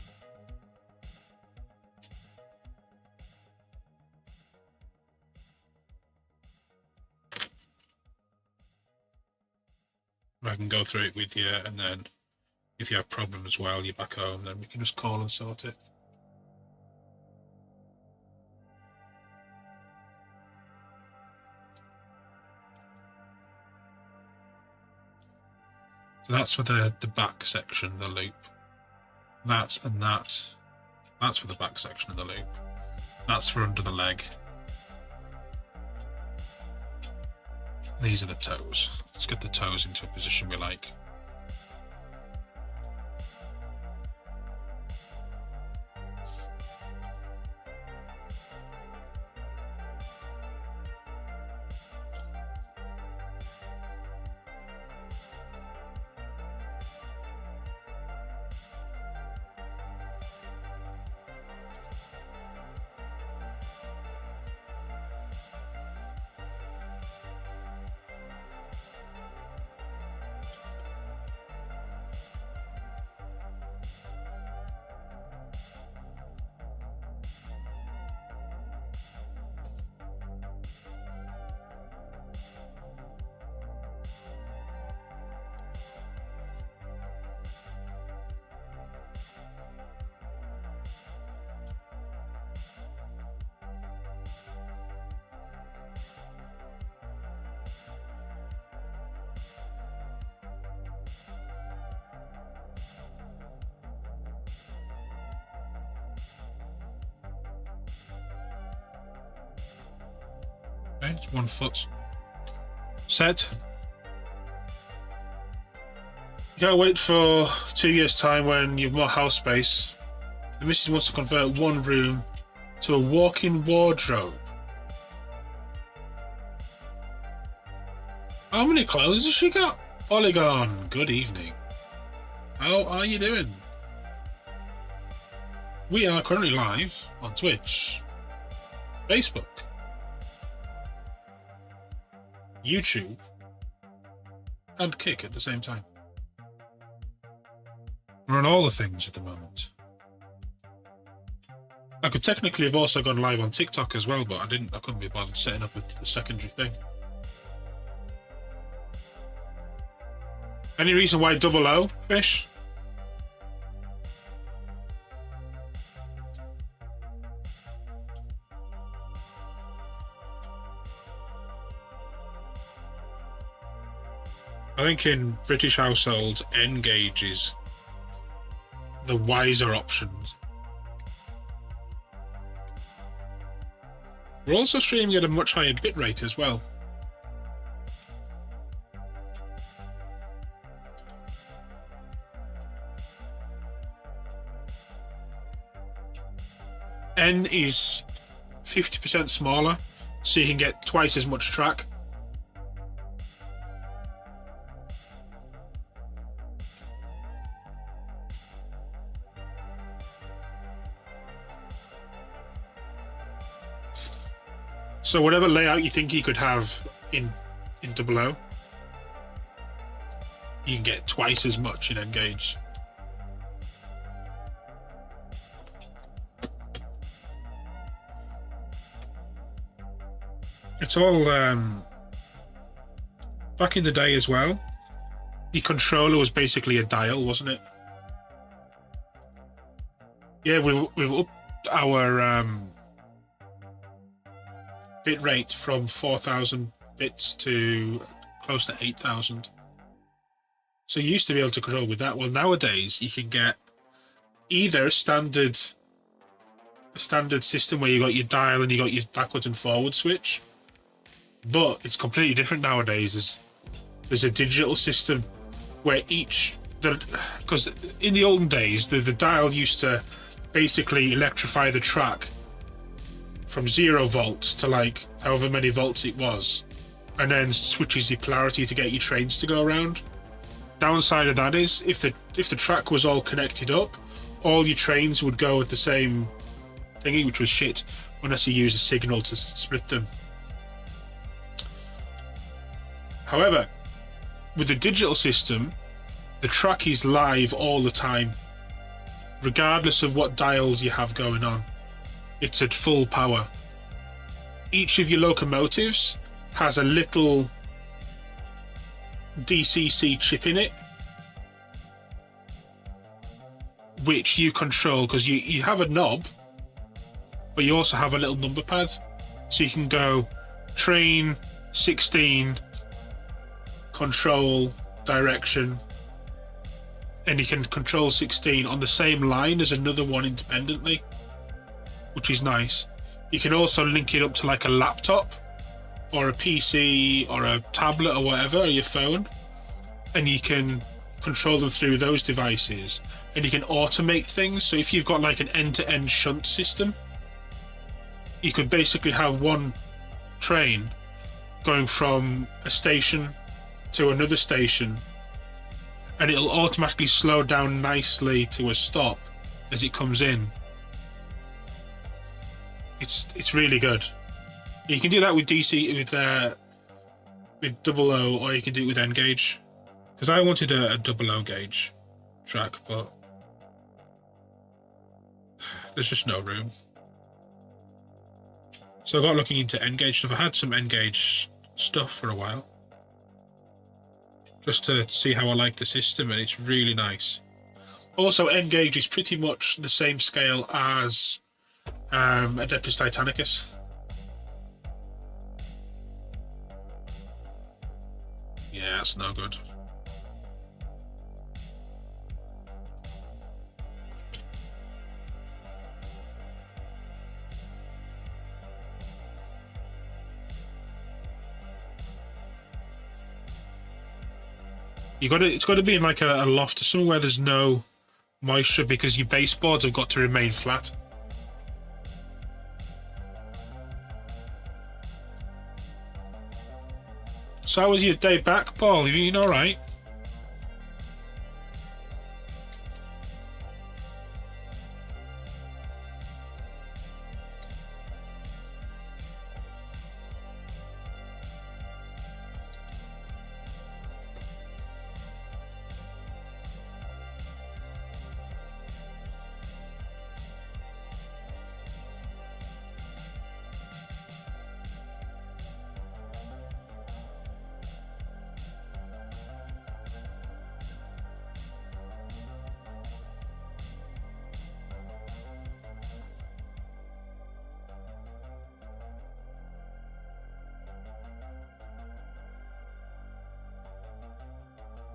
I can go through it with you, and then if you have problems while you're back home, then we can just call and sort it. So that's for the back section, the loop. That and that. That's for the back section of the loop. That's for under the leg. These are the toes. Let's get the toes into a position we like. Okay, it's 1 foot set. You can't wait for 2 years' time when you have more house space. The missus wants to convert one room to a walk-in wardrobe. How many clothes has she got? Polygon, good evening. How are you doing? We are currently live on Twitch, Facebook, YouTube, and Kick at the same time. We're on all the things at the moment. I could technically have also gone live on TikTok as well, but I couldn't be bothered setting up a secondary thing. Any reason why double O, Fish? I think in British households, N-Gauge is the wiser options. We're also streaming at a much higher bitrate as well. N is 50% smaller, so you can get twice as much track. So whatever layout you think you could have in 00, you can get twice as much in N-Gauge. It's all back in the day as well. The controller was basically a dial, wasn't it? Yeah, we've upped our bit rate from 4,000 bits to close to 8,000. So you used to be able to control with that. Well, nowadays you can get either a standard system where you got your dial and you got your backwards and forward switch, but it's completely different nowadays. There's a digital system where because in the olden days the dial used to basically electrify the track from 0 volts to like however many volts it was, and then switches the polarity to get your trains to go around. Downside of that is if the track was all connected up, all your trains would go at the same thingy, which was shit unless you use a signal to split them. However, with the digital system, the track is live all the time, regardless of what dials you have going on. It's at full power. Each of your locomotives has a little DCC chip in it, which you control because you have a knob, but you also have a little number pad. So you can go train 16, control, direction, and you can control 16 on the same line as another one independently, which is nice. You can also link it up to like a laptop or a PC or a tablet or whatever, or your phone, and you can control them through those devices, and you can automate things. So if you've got like an end-to-end shunt system, you could basically have one train going from a station to another station, and it'll automatically slow down nicely to a stop as it comes in. It's really good. You can do that with DC with 00, or you can do it with N-Gauge. Because I wanted a 00 gauge track, but there's just no room. So I got looking into N-Gauge stuff. I had some N-Gauge stuff for a while, just to see how I like the system, and it's really nice. Also, N-Gauge is pretty much the same scale as Adeptus Titanicus. Yeah, that's no good. It's got to be in like a loft or somewhere where there's no moisture, because your baseboards have got to remain flat. So how was your day back, Paul? You been alright?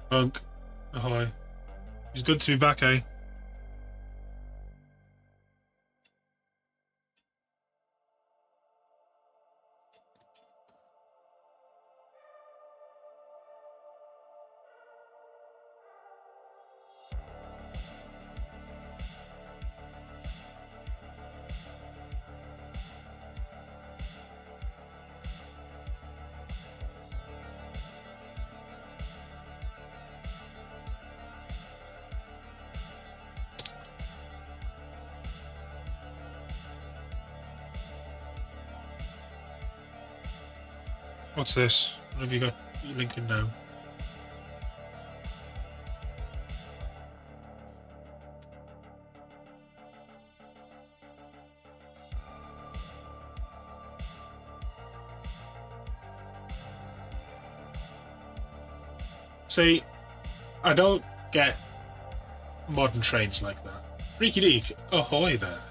Monk, ahoy. It's good to be back, eh? What's this? What have you got linking now? See, I don't get modern trains like that. Freaky Deek, ahoy there.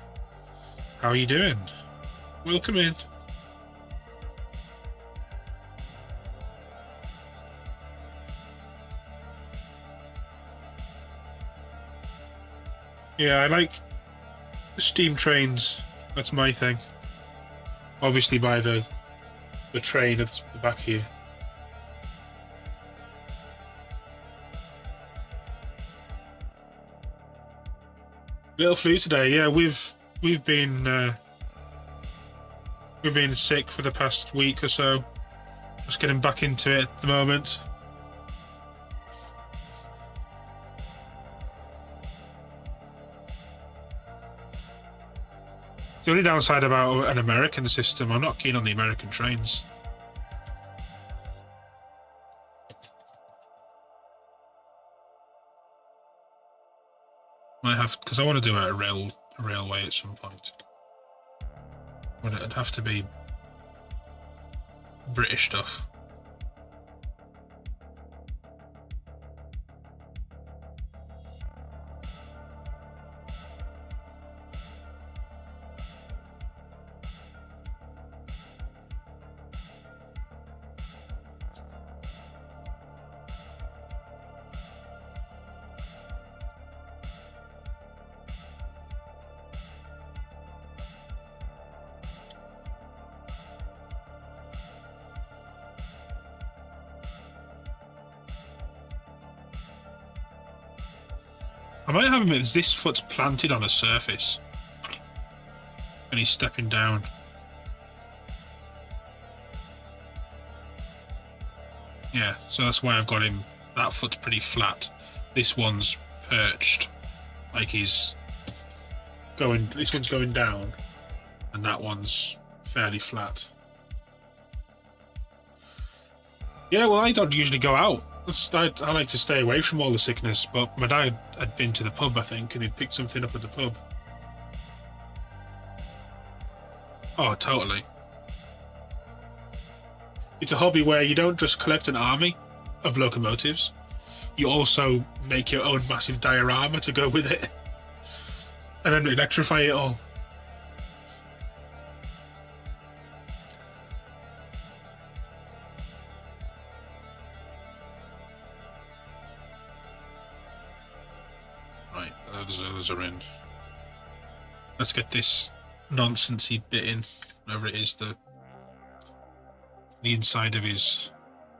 How are you doing? Welcome in. Yeah, I like steam trains. That's my thing. Obviously by the train at the back here. Little flu today. Yeah, we've been sick for the past week or so. Just getting back into it at the moment. The only downside about an American system, I'm not keen on the American trains. Might have, because I want to do a railway at some point. But it'd have to be British stuff. I might have him as this foot's planted on a surface and he's stepping down. Yeah, so that's why I've got him. That foot's pretty flat. This one's perched, like he's going. This one's going down, and that one's fairly flat. Yeah, well, I don't usually go out. I like to stay away from all the sickness, but my dad had been to the pub, I think, and he'd picked something up at the pub. Oh, totally. It's a hobby where you don't just collect an army of locomotives, you also make your own massive diorama to go with it, and then electrify it all. Right, those are in. Let's get this nonsensey bit in, whatever it is, the inside of his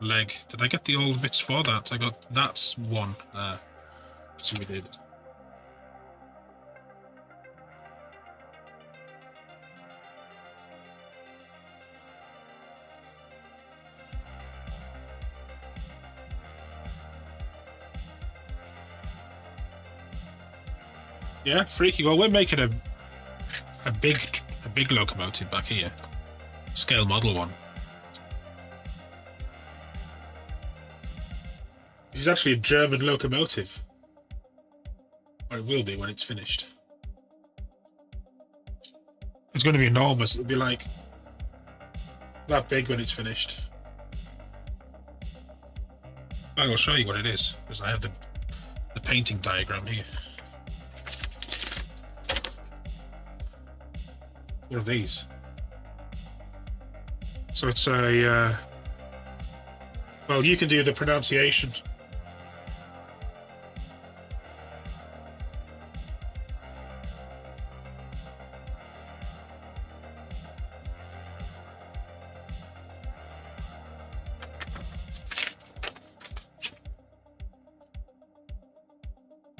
leg. Did I get the old bits for that? I got that's one there. So we did. Yeah, freaky. Well, we're making a big locomotive back here, scale model one. This is actually a German locomotive, or it will be when it's finished. It's going to be enormous. It'll be like that big when it's finished. I will show you what it is because I have the painting diagram here. What are these? So it's a well, you can do the pronunciation.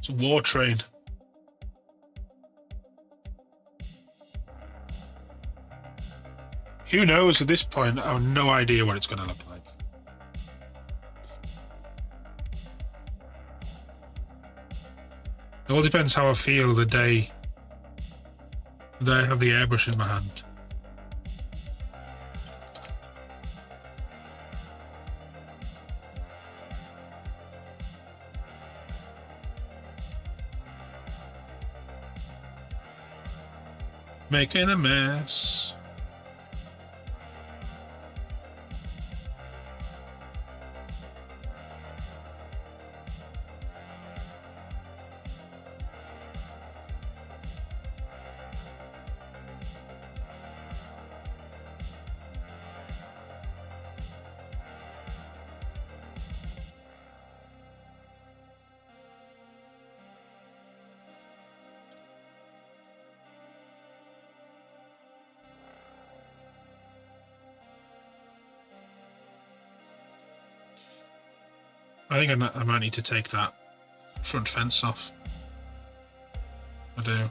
It's a war train. Who knows at this point? I have no idea what it's going to look like. It all depends how I feel the day that I have the airbrush in my hand. Making a mess. I think I might need to take that front fence off. I do.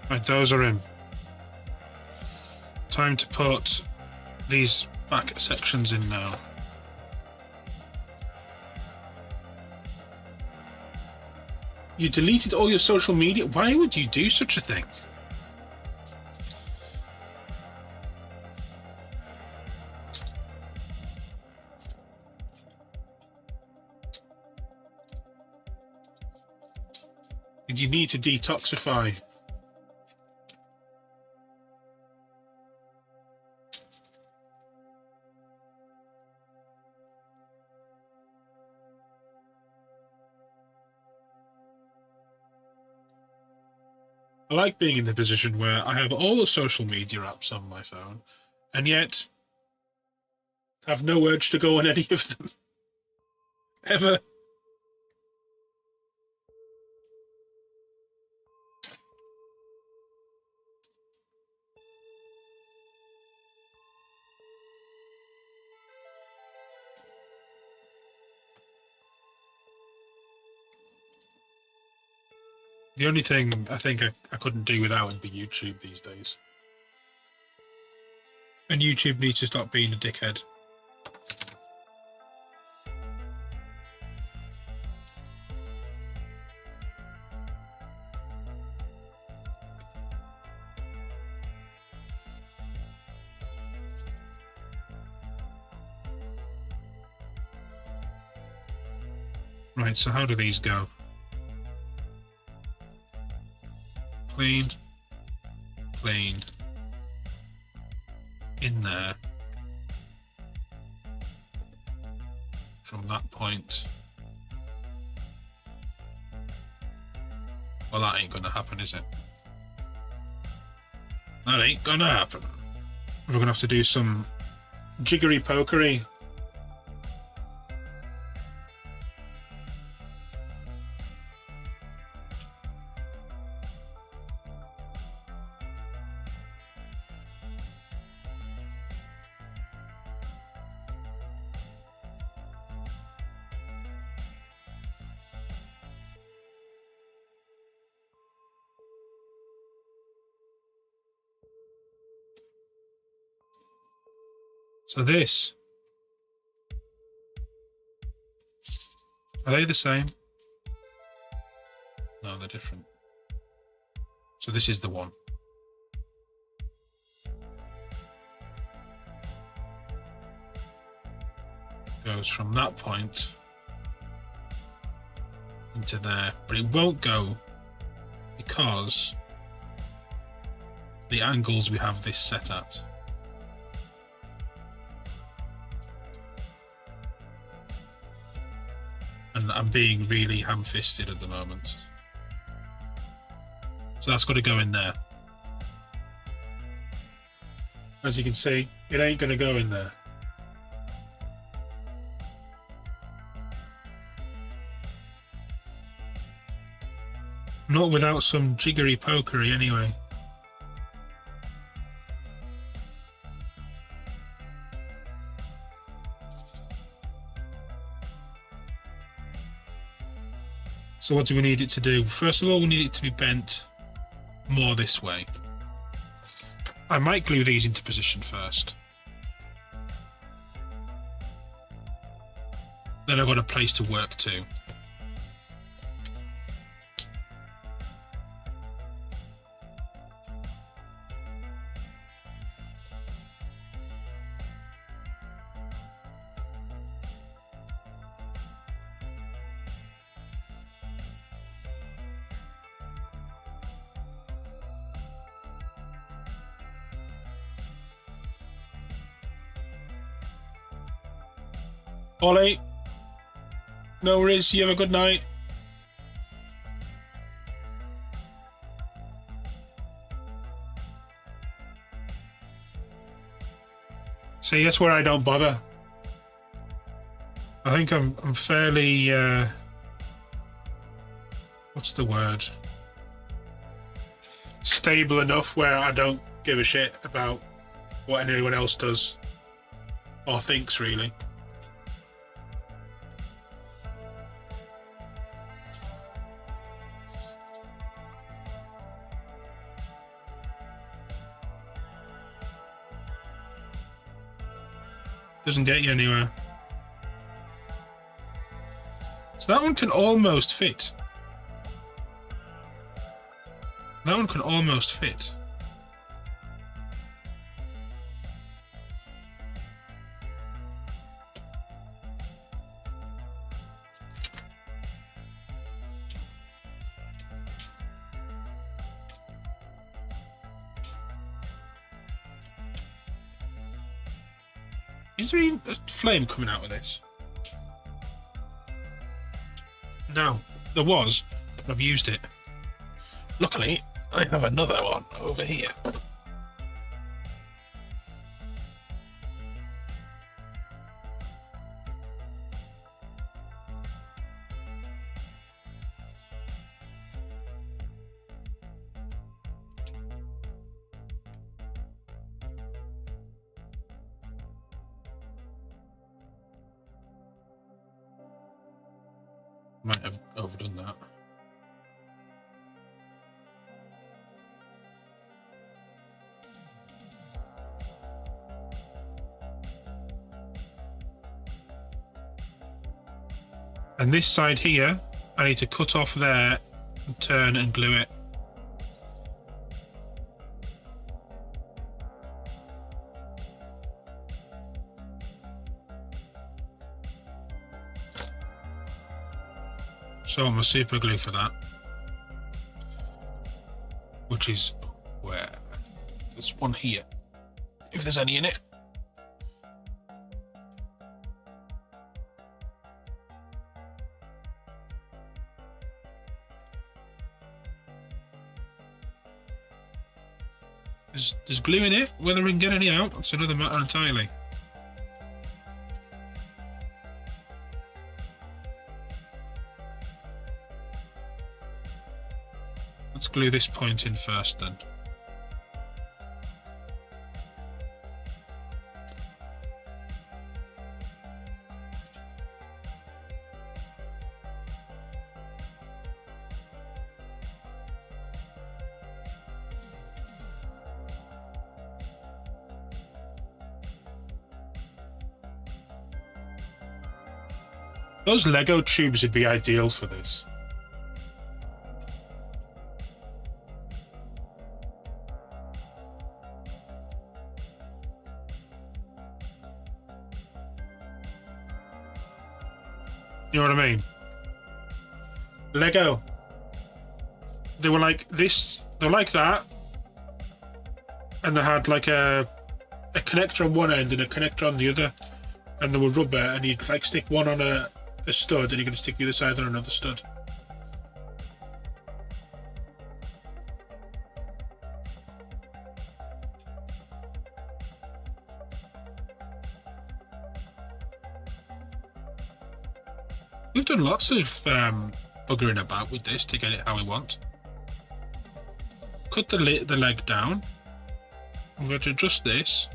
Right, those are in. Time to put these back sections in now. You deleted all your social media? Why would you do such a thing? Did you need to detoxify? I like being in the position where I have all the social media apps on my phone, and yet have no urge to go on any of them. Ever. The only thing I think I couldn't do without would be YouTube these days. And YouTube needs to stop being a dickhead. Right, so how do these go? Clean, clean, in there, from that point. Well, that ain't gonna happen, is it? That ain't gonna happen. We're gonna have to do some jiggery pokery. So this Are they the same? No, they're different. So this is the one. Goes from that point into there, but it won't go because the angles we have this set at. And I'm being really ham-fisted at the moment. So that's got to go in there. As you can see, it ain't going to go in there. Not without some jiggery pokery anyway. So what do we need it to do? First of all, we need it to be bent more this way. I might glue these into position first. Then I've got a place to work to. Ollie, no worries, you have a good night. See, that's where I don't bother. I think I'm fairly, what's the word? Stable enough where I don't give a shit about what anyone else does or thinks, really. Doesn't get you anywhere. So that one can almost fit. That one can almost fit. Is there a flame coming out of this? No, there was. I've used it. Luckily, I have another one over here. Might have overdone that. And this side here, I need to cut off there, and turn and glue it. So I'm a super glue for that, which is where there's one here, if there's any in it. There's glue in it. Whether we can get any out, that's another matter entirely. Let's glue this point in first then. Those Lego tubes would be ideal for this. You know what I mean? Lego. They were like this. They're like that, and they had like a connector on one end and a connector on the other, and they were rubber. And you'd like stick one on a stud, and you're going to stick the other side on another stud. We've done lots of buggering about with this to get it how we want. Cut the leg down. I'm going to adjust this.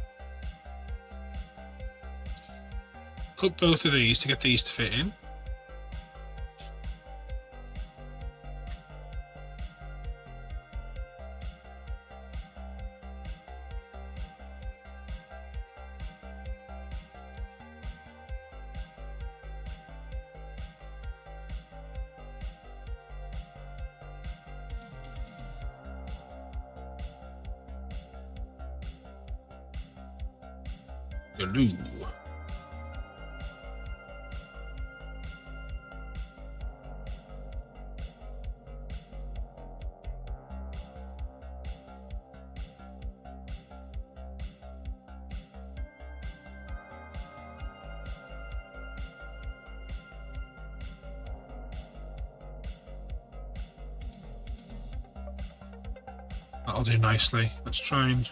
Cut both of these to get these to fit in. Glue. That'll do nicely. Let's try and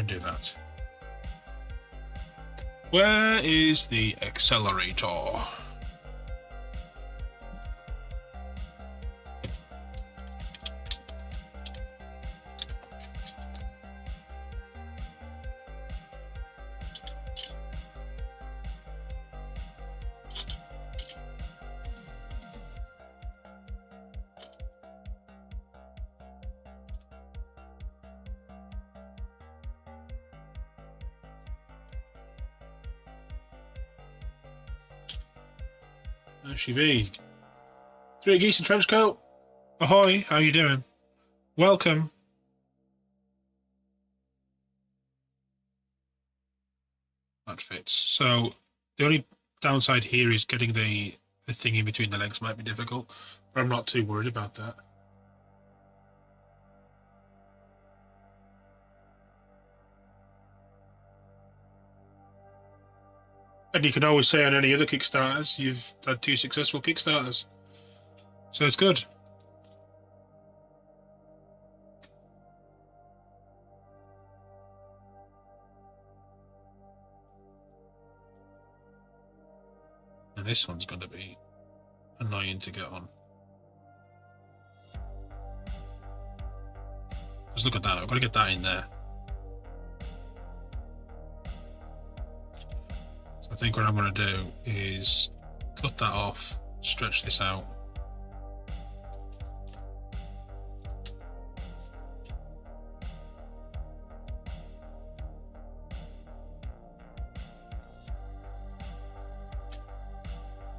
do that. Where is the accelerator? There she be. Three geese in trench coat. Ahoy, how you doing? Welcome. That fits. So the only downside here is getting the thing in between the legs might be difficult, but I'm not too worried about that. And you can always say on any other Kickstarters, you've had 2 successful Kickstarters. So it's good. And this one's going to be annoying to get on. Just look at that, I've got to get that in there. I think what I'm going to do is cut that off, stretch this out.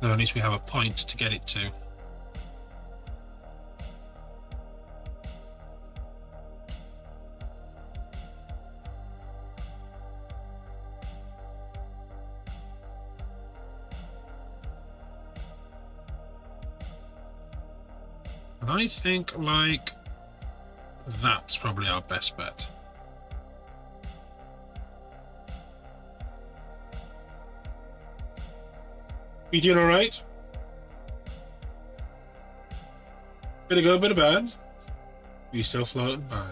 Now at least we have a point to get it to. I think like that's probably our best bet. You doing alright? Bit of good, bit of bad. You still floating by?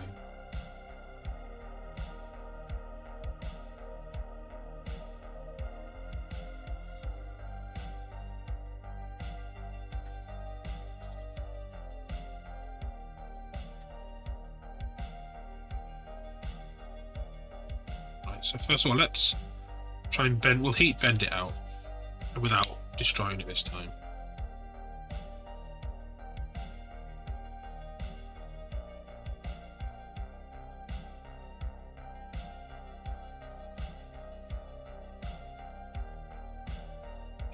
So first of all, let's try and bend. We'll heat bend it out without destroying it this time.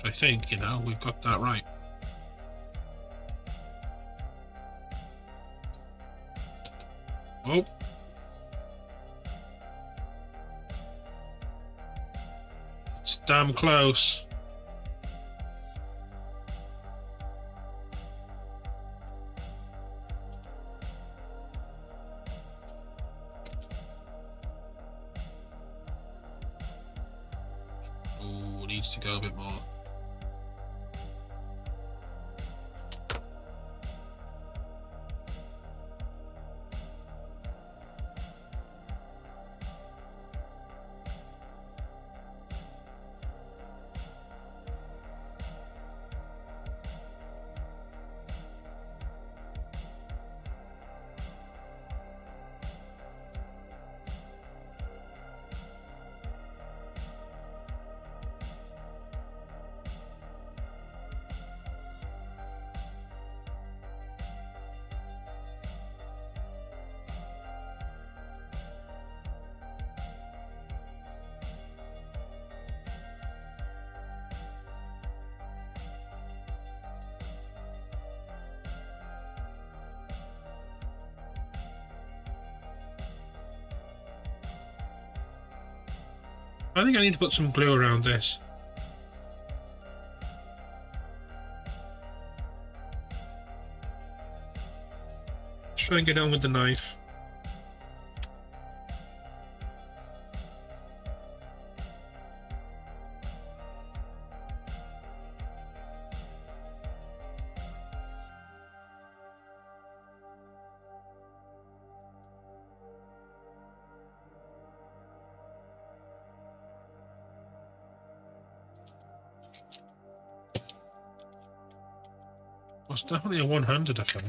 I think, you know, we've got that right. Oh. It's damn close. Oh, needs to go a bit more. I think I need to put some glue around this. Try and get on with the knife. Well, it's definitely a one-handed affair.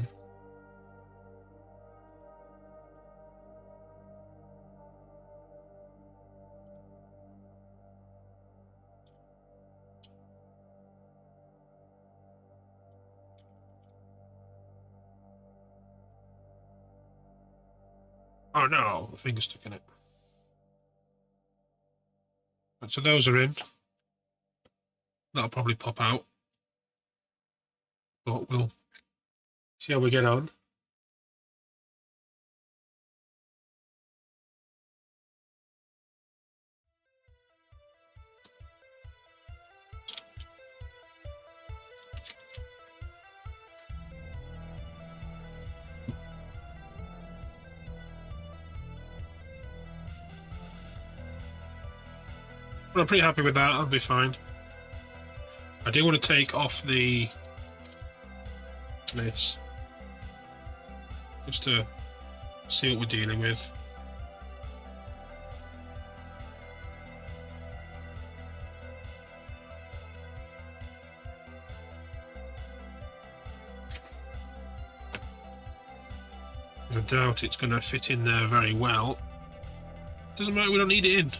Oh no, the finger's stuck in it. Right, so those are in. That'll probably pop out. But we'll see how we get on. But I'm pretty happy with that. I'll be fine. I do want to take off this just to see what we're dealing with. I doubt it's going to fit in there very well. Doesn't matter, we don't need it in.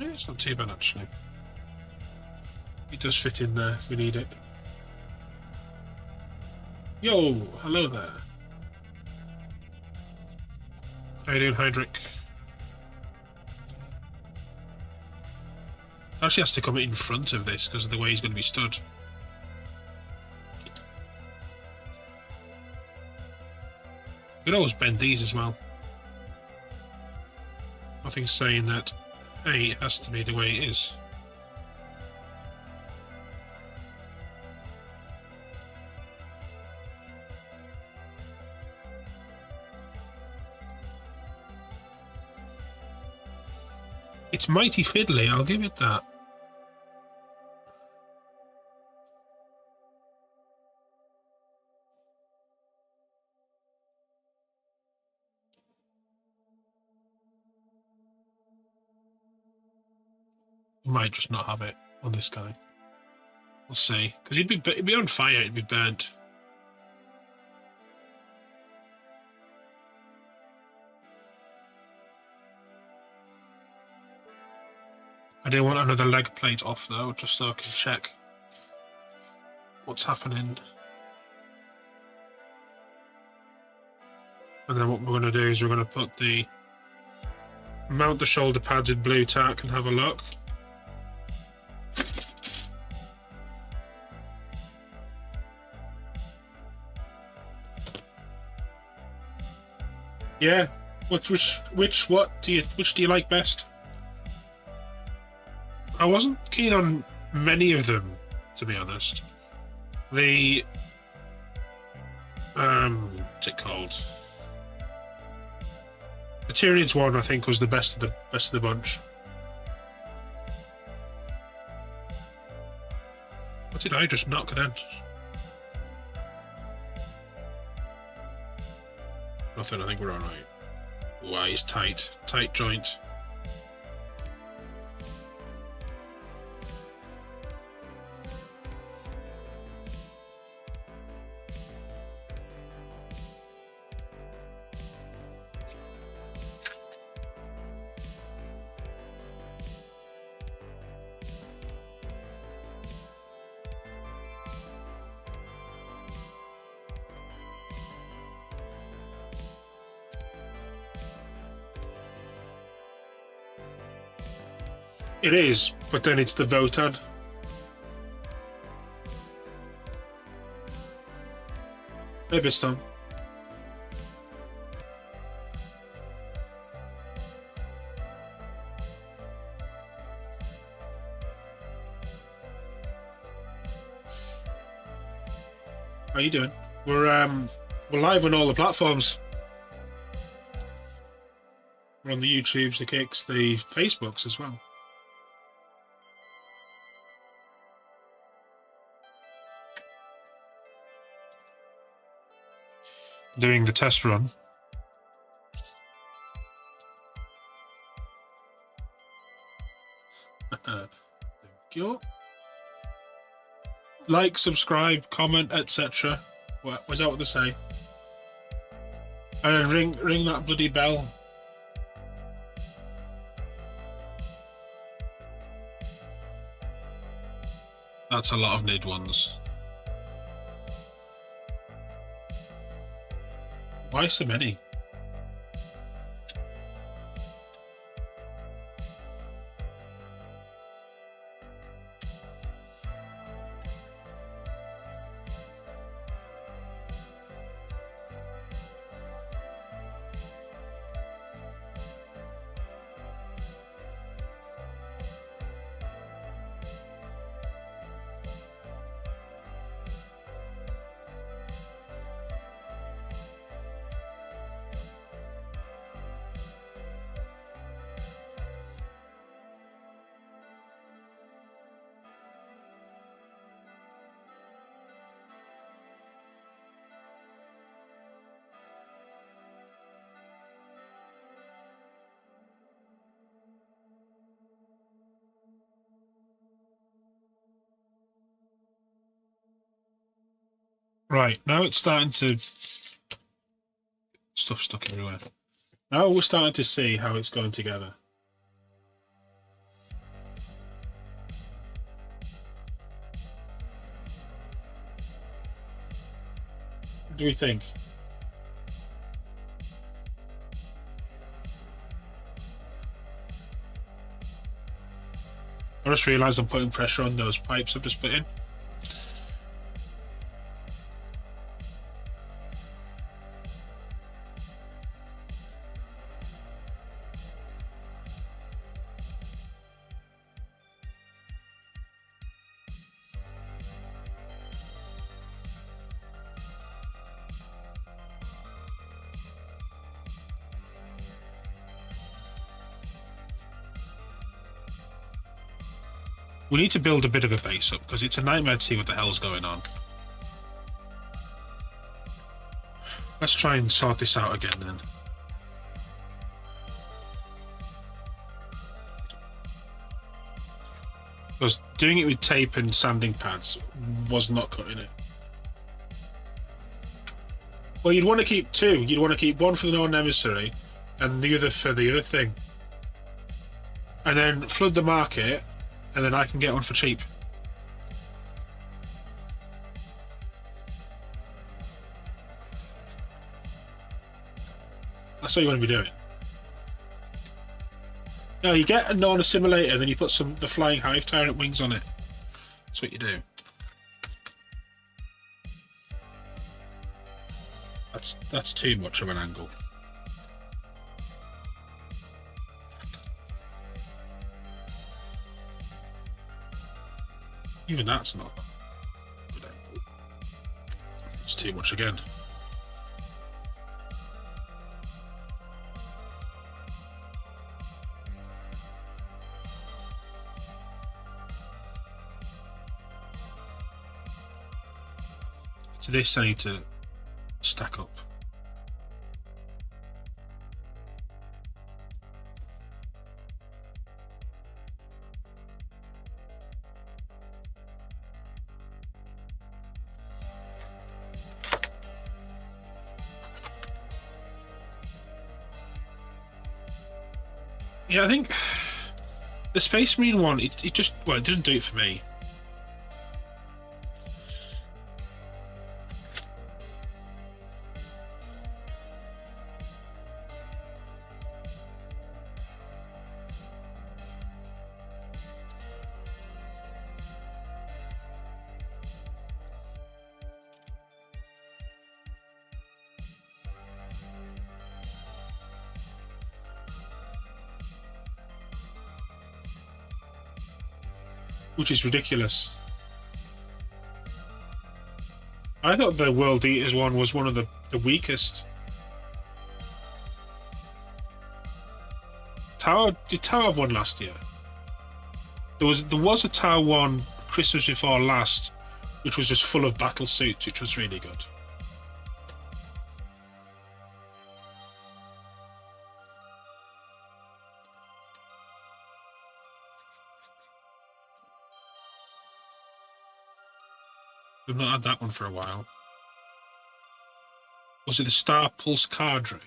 Yeah, it's not too bad actually. It does fit in there if we need it. Yo, hello there. How you doing, Hydric? Actually has to come in front of this because of the way he's going to be stood. We could always bend these as well. Nothing's saying that it has to be the way it is. It's mighty fiddly, I'll give it that. We might just not have it on this guy. We'll see. Because he'd be on fire, it'd be burnt. I do want another leg plate off though, just so I can check what's happening. And then what we're going to do is we're going to mount the shoulder pads with blue tack and have a look. Yeah, which do you like best? I wasn't keen on many of them, to be honest. The what's it called? The Tyrion's one, I think, was the best of the bunch. What did I just knock then? Nothing. I think we're all right. Wow, he's tight joint. It is, but then it's the Votan. Maybe it's done. How you doing? We're live on all the platforms. We're on the YouTubes, the Kicks, the Facebooks as well. Doing the test run. Thank you. Like, subscribe, comment, etc. What was that what to say? And then ring that bloody bell. That's a lot of NID ones. Why so many? Right, now it's starting to... Stuff stuck everywhere. Now we're starting to see how it's going together. What do we think? I just realised I'm putting pressure on those pipes I've just put in. We need to build a bit of a base up, because it's a nightmare to see what the hell's going on. Let's try and sort this out again then. Because doing it with tape and sanding pads was not cutting it. Well, you'd want to keep two. You'd want to keep one for the non-emissary and the other for the other thing. and then flood the market, and then I can get one for cheap. That's what you want to be doing. No, you get a non-assimilator, then you put the flying hive tyrant wings on it. That's what you do. That's too much of an angle. Even that's not a good angle. It's too much again. So this I need to stack up. Yeah, I think the Space Marine one, it just, well, it didn't do it for me. Which is ridiculous. I thought the World Eaters one was one of the weakest. Did Tower have one last year? There was a Tower one Christmas before last, which was just full of battle suits, which was really good. We've not had that one for a while. Was it the Star Pulse Cadre?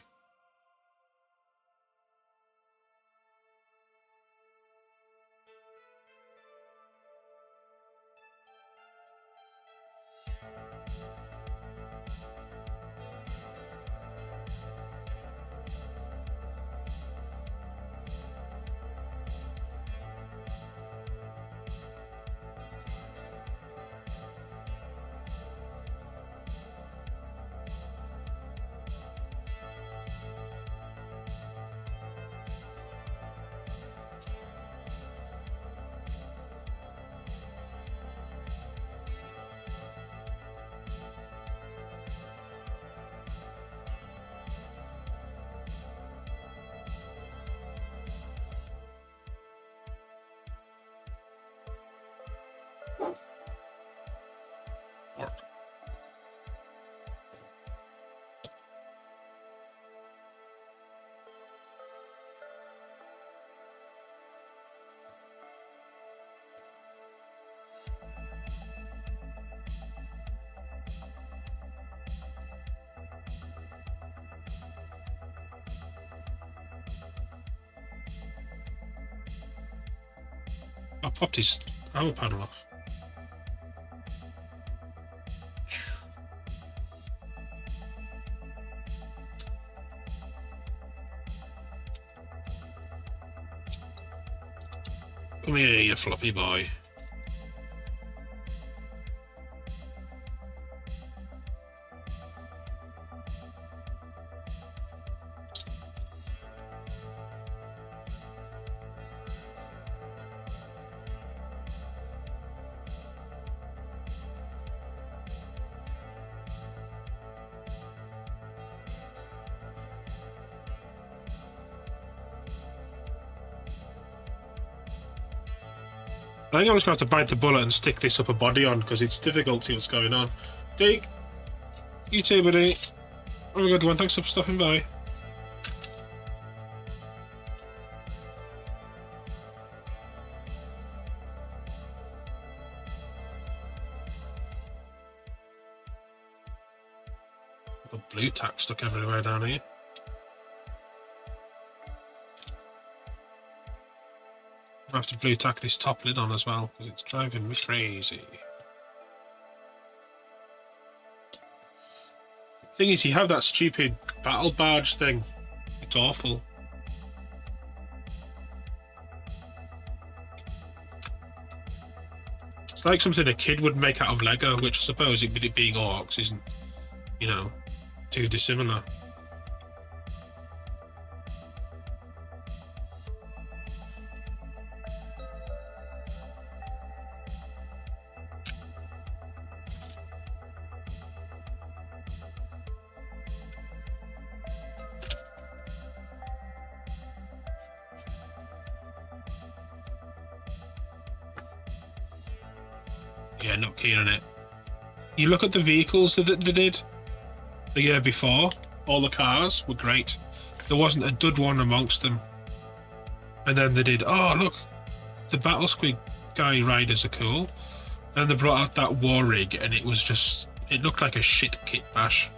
I popped his armor panel off. Come here, you floppy boy. I think I'm just going to have to bite the bullet and stick this upper body on because it's difficult to see what's going on. Dig, you too, buddy. Have a good one. Thanks for stopping by. Got blue tack stuck everywhere down here. I have to blue tack this top lid on as well because it's driving me crazy. Thing is, you have that stupid battle barge thing. It's awful. It's like something a kid would make out of Lego, which I suppose, with it being orcs, isn't, you know, too dissimilar. Yeah, not keen on it. You look at the vehicles that they did the year before, all the cars were great. There wasn't a dud one amongst them. And then they did, oh look, the Battle Squid guy riders are cool. And they brought out that war rig and it was just, it looked like a shit kit bash.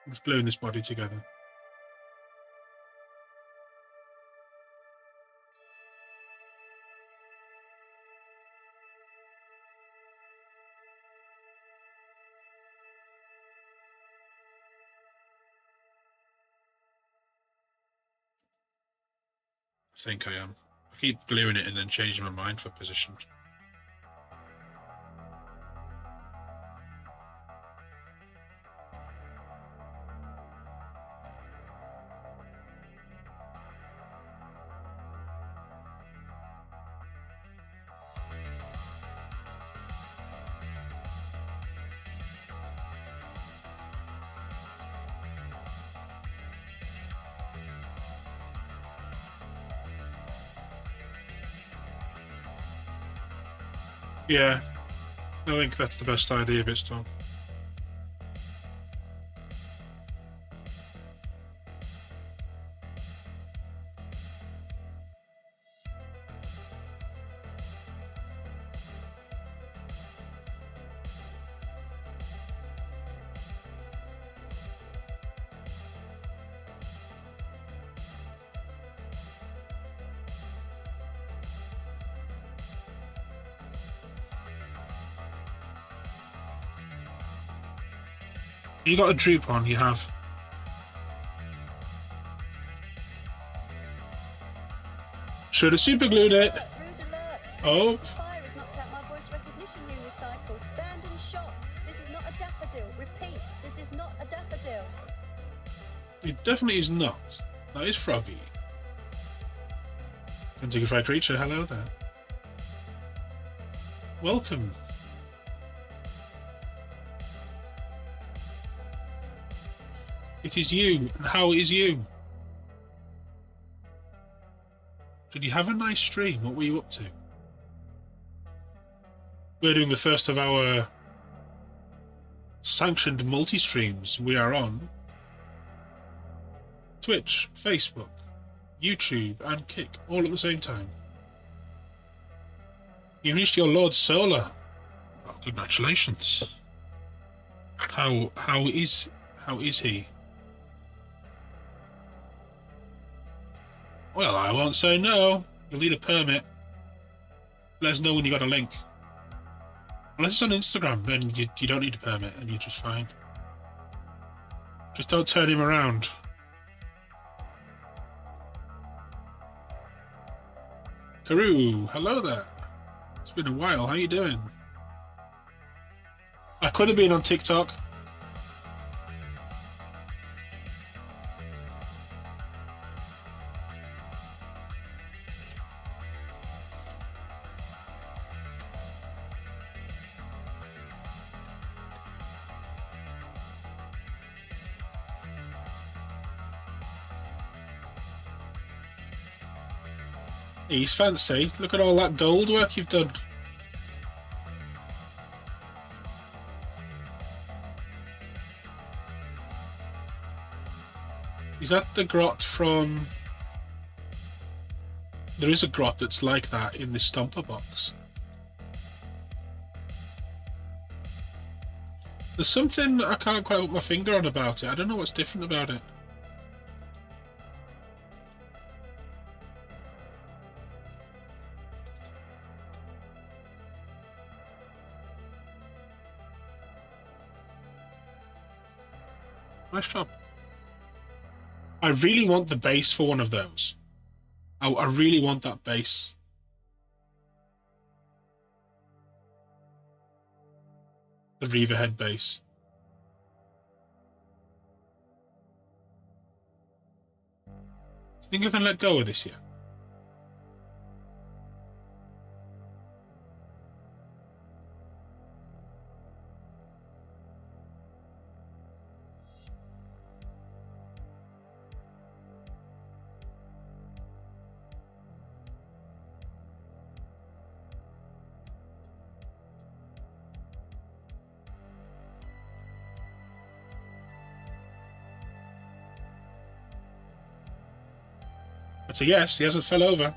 I'm just gluing this body together. I think I am. I keep gluing it and then changing my mind for position. Yeah, I think that's the best idea, Bitstone. You got a droop on, you have. Should have super glued it. Oh. Fire has knocked out my voice recognition unit cycle. Banned and shot. This is not a daffodil. Repeat, this is not a daffodil. It definitely is not. That is Froggy. Undignified creature, hello there. Welcome. It is you, and how is you? Did you have a nice stream? What were you up to? We're doing the first of our sanctioned multi-streams. We are on Twitch, Facebook, YouTube, and Kick, all at the same time. You reached your Lord Solar. Oh, congratulations. How is he? Well, I won't say no. You'll need a permit. Let us know when you got a link. Unless it's on Instagram, then you don't need a permit and you're just fine. Just don't turn him around. Karoo, hello there. It's been a while. How you doing? I could have been on TikTok. He's fancy. Look at all that gold work you've done. Is that the grot from... There is a grot that's like that in the Stomper box. There's something I can't quite put my finger on about it. I don't know what's different about it. Nice job. I really want the base for one of those. I really want that base. The Reaver head base. Think I can let go of this yet? That's a yes. He hasn't fell over.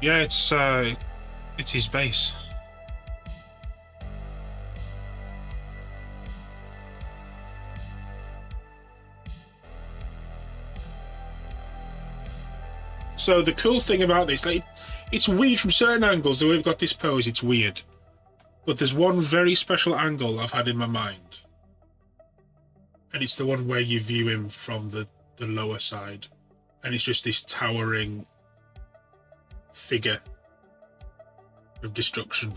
Yeah, it's his base. So the cool thing about this, like, it's weird from certain angles. The way we've got this pose, it's weird. But there's one very special angle I've had in my mind, and it's the one where you view him from the lower side, and it's just this towering figure of destruction.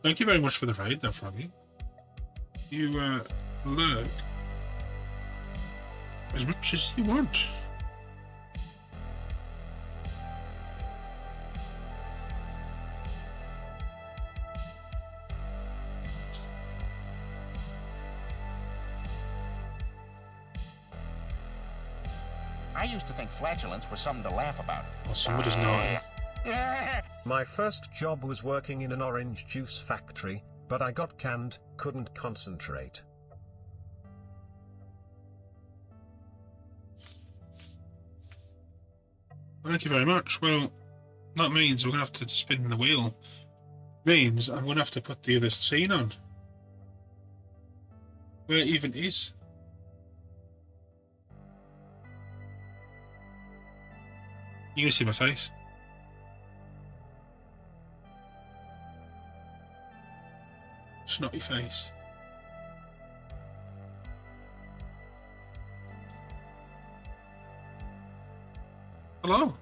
Thank you very much for the raid, though, Froggy. You lurk as much as you want. I used to think flatulence was something to laugh about. Well, somebody's not. My first job was working in an orange juice factory, but I got canned, couldn't concentrate. Thank you very much. Well, that means we're going to have to spin the wheel. Means I'm going to have to put the other scene on. Where it even is. You can see my face. Snotty face. Hello.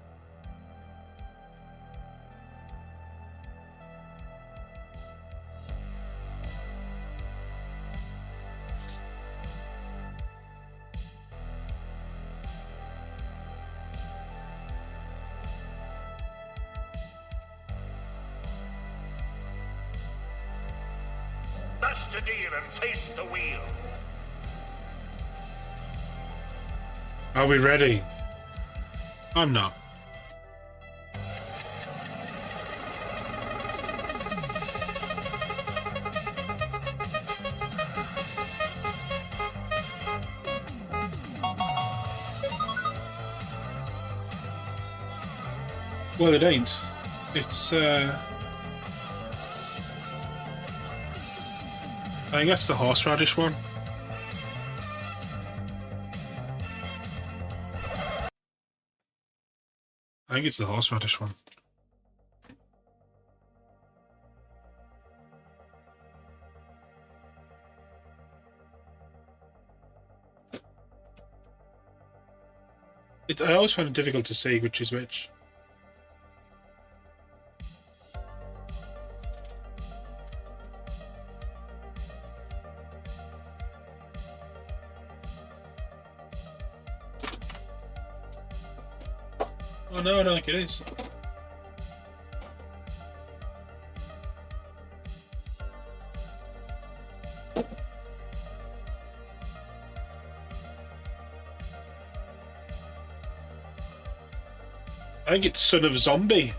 Bust a deal and face the wheel. Are we ready? I'm not. Well, it ain't. It's, I think that's the horseradish one. I think it's the horseradish one. I always find it difficult to see which is which. Oh no, no, like it is. I think it's Son of Zombie.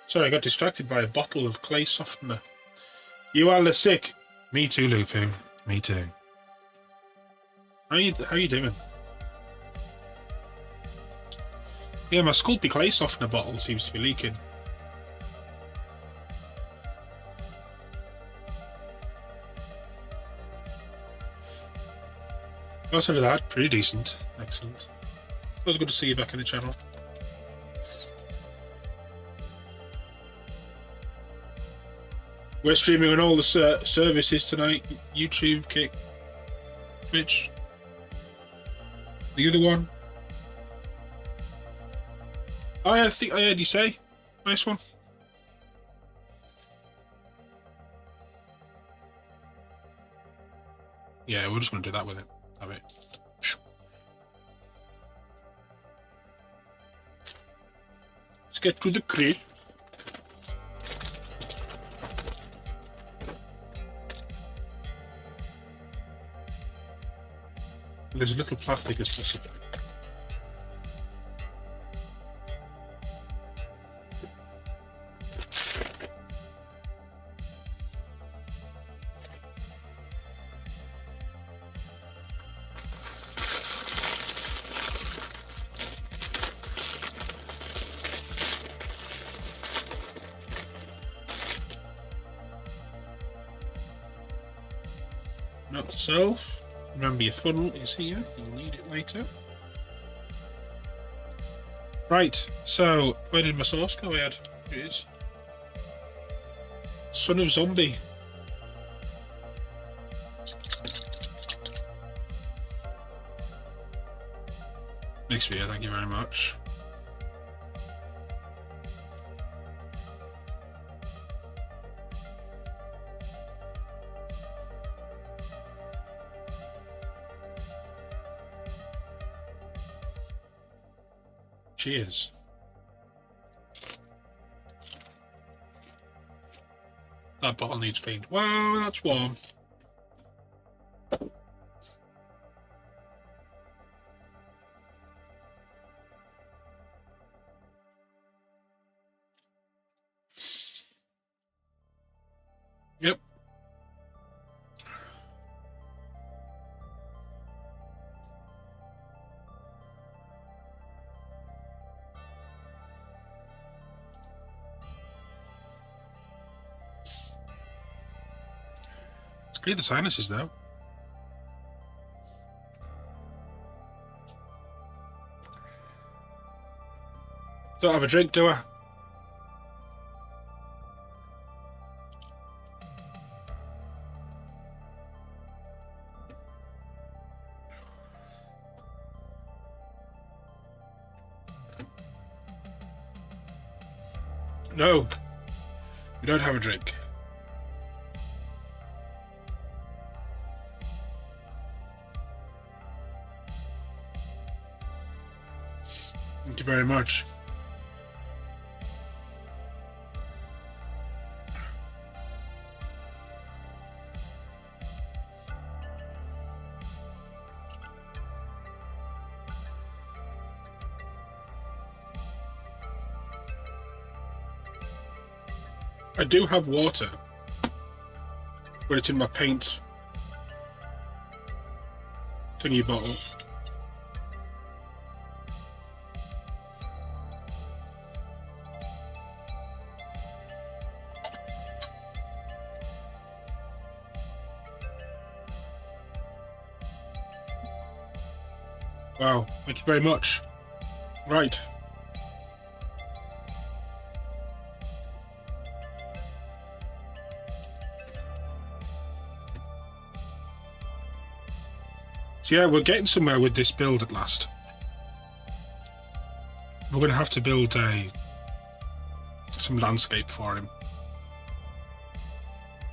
Sorry, I got distracted by a bottle of clay softener. You are sick. Me too, Lupu. Me too. How you doing? Yeah, my Sculpey clay softener bottle seems to be leaking. Outside of that, pretty decent. Excellent. It was good to see you back in the channel. We're streaming on all the services tonight. YouTube, Kick, Twitch. The other one. I think I heard you say. Nice one. Yeah, we're just going to do that with it. Have it. Let's get to the crate. There's a little plastic as possible. Note to self. Remember your funnel is here, you'll need it later. Right, so where did my sauce go? Here it is. Son of Zombie. Next video, thank you very much. Cheers. That bottle needs cleaned. Wow, that's warm. Yep. Clear the sinuses though. Don't have a drink, do I? No, we don't have a drink. Thank you very much. I do have water, but it's in my paint thingy bottle. Wow, thank you very much. Right. So yeah, we're getting somewhere with this build at last. We're going to have to build some landscape for him.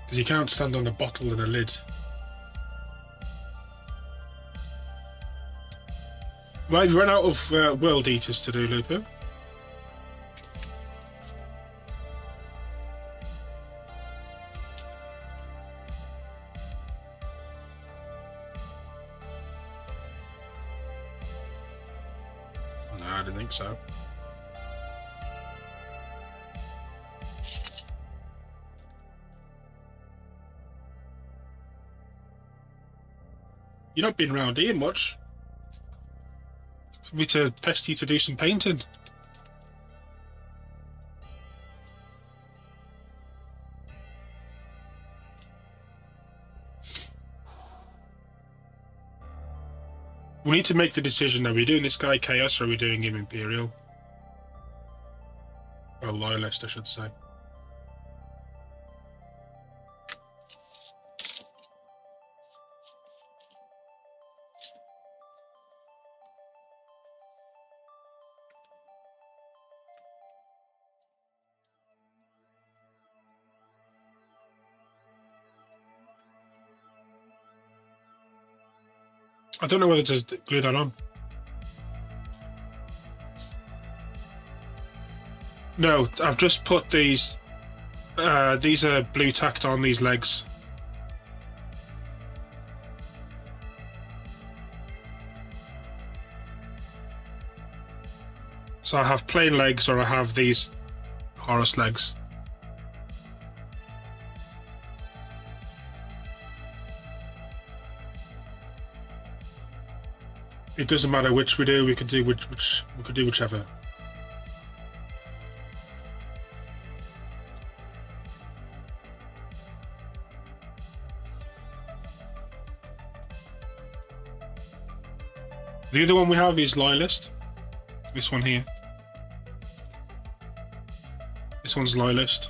Because he can't stand on a bottle and a lid. Right, we've run out of World Eaters to do, Lupo. No, I didn't think so. You're not been around here much. For me to pest you to do some painting. We need to make the decision, are we doing this guy Chaos or are we doing him Imperial? Well, Loyalist, I should say. I don't know whether to glue that on. No, I've just put these. These are blue tacked on these legs. So I have plain legs, or I have these Horus legs. It doesn't matter which we do. We could do we could do whichever. The other one we have is Loyalist. This one here. This one's Loyalist.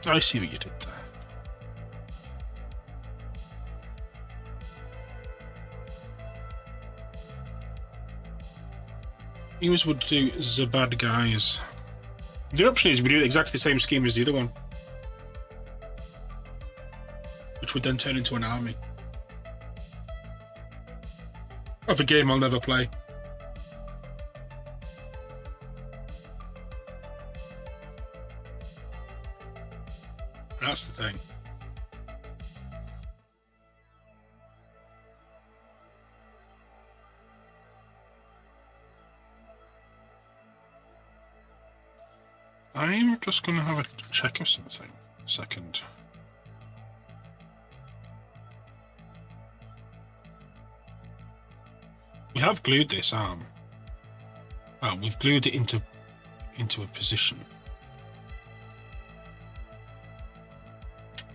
I see what you did there. Humans would do the bad guys. The option is we do exactly the same scheme as the other one, which would then turn into an army of a game I'll never play. That's the thing. I'm just going to have a check of something. A second. We have glued this arm. Well, we've glued it into a position.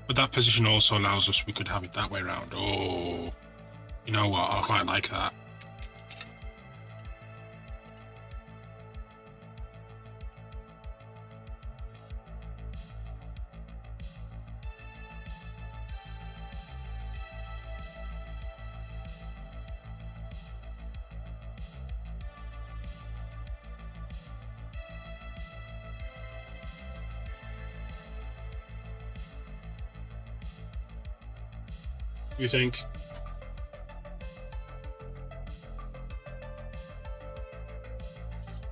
But that position also allows us, we could have it that way around. Oh, you know what? I quite like that. You think?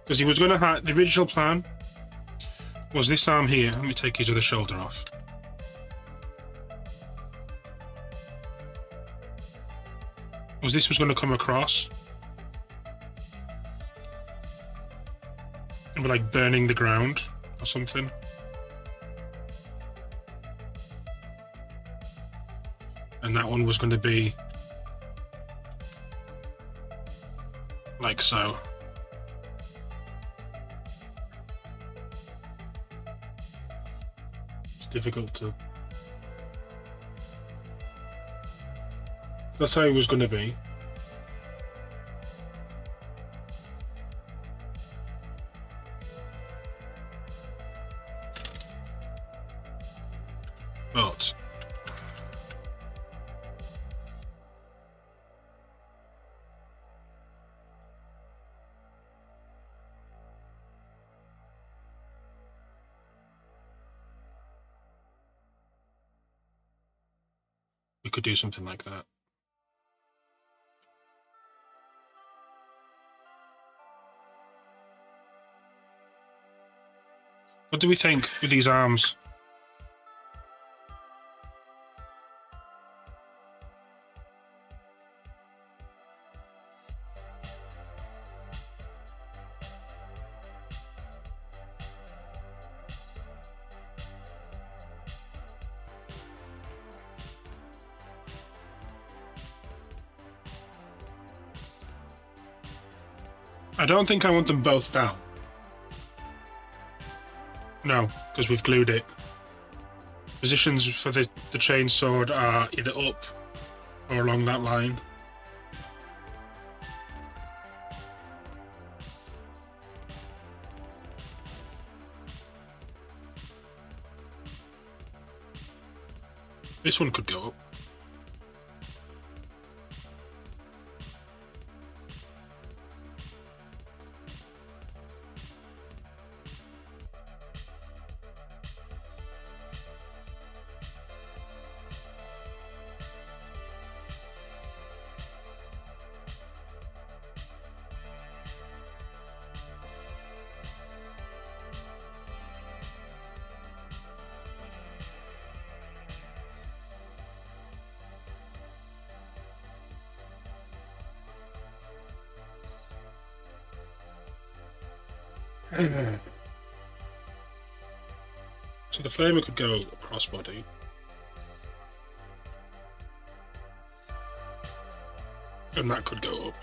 Because he was going to have the original plan was this arm here. Let me take his other shoulder off. This was going to come across and be like burning the ground or something. And that one was going to be like so. It's difficult to... That's how it was going to be. But we could do something like that. What do we think with these arms? I don't think I want them both down. No, because we've glued it. Positions for the chainsword are either up or along that line. This one could go up. So the flamer could go across body. And that could go up.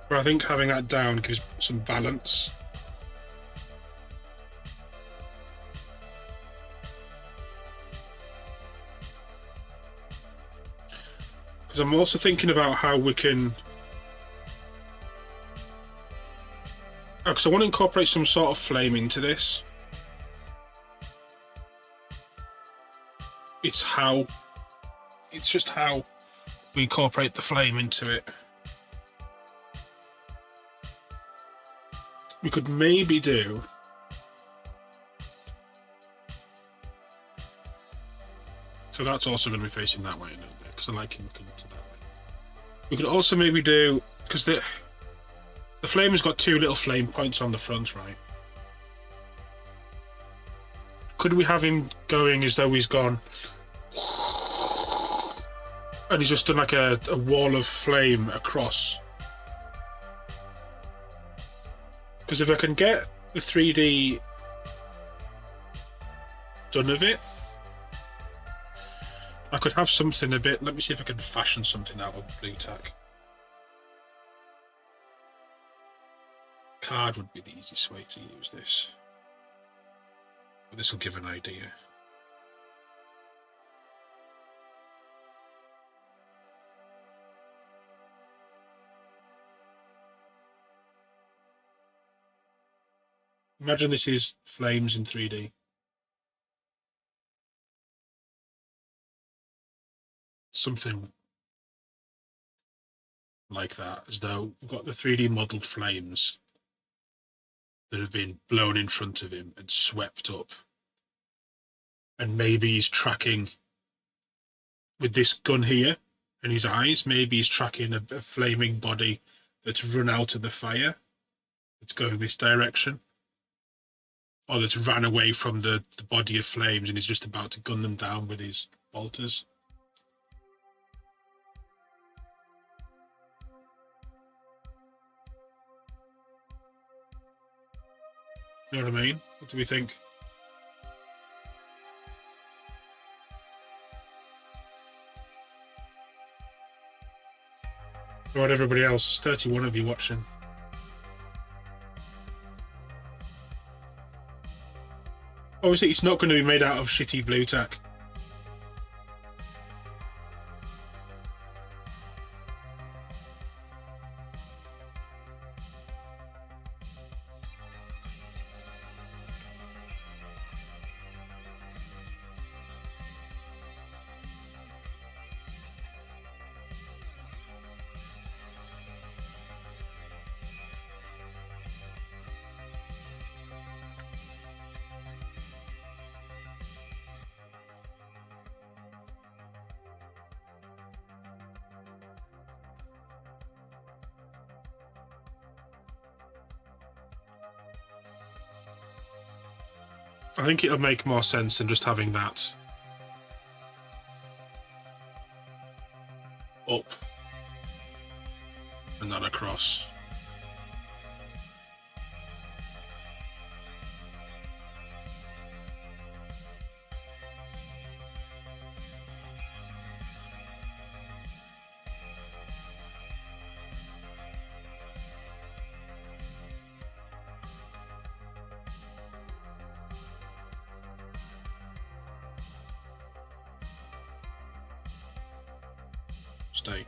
But I think having that down gives some balance. Because I'm also thinking about how we can... Because I want to incorporate some sort of flame into this. It's just how we incorporate the flame into it. We could maybe do... So that's also going to be facing that way a little bit, because I like him looking to that way. We could also maybe do... Because the flame has got two little flame points on the front, right? Could we have him going as though he's gone... And he's just done like a wall of flame across? Because if I can get the 3D done of it, I could have something a bit... Let me see if I can fashion something out of blue tack. Card would be the easiest way to use this. But this will give an idea. Imagine this is flames in 3D. Something like that, as though we've got the 3D modelled flames that have been blown in front of him and swept up. And maybe he's tracking with this gun here in his eyes, maybe he's tracking a flaming body that's run out of the fire. It's going this direction. Or that's ran away from the body of flames and is just about to gun them down with his bolters. You know what I mean? What do we think? What about everybody else? There's 31 of you watching. Obviously, it's not going to be made out of shitty blue tack. I think it'll make more sense than just having that up and then across. Stay.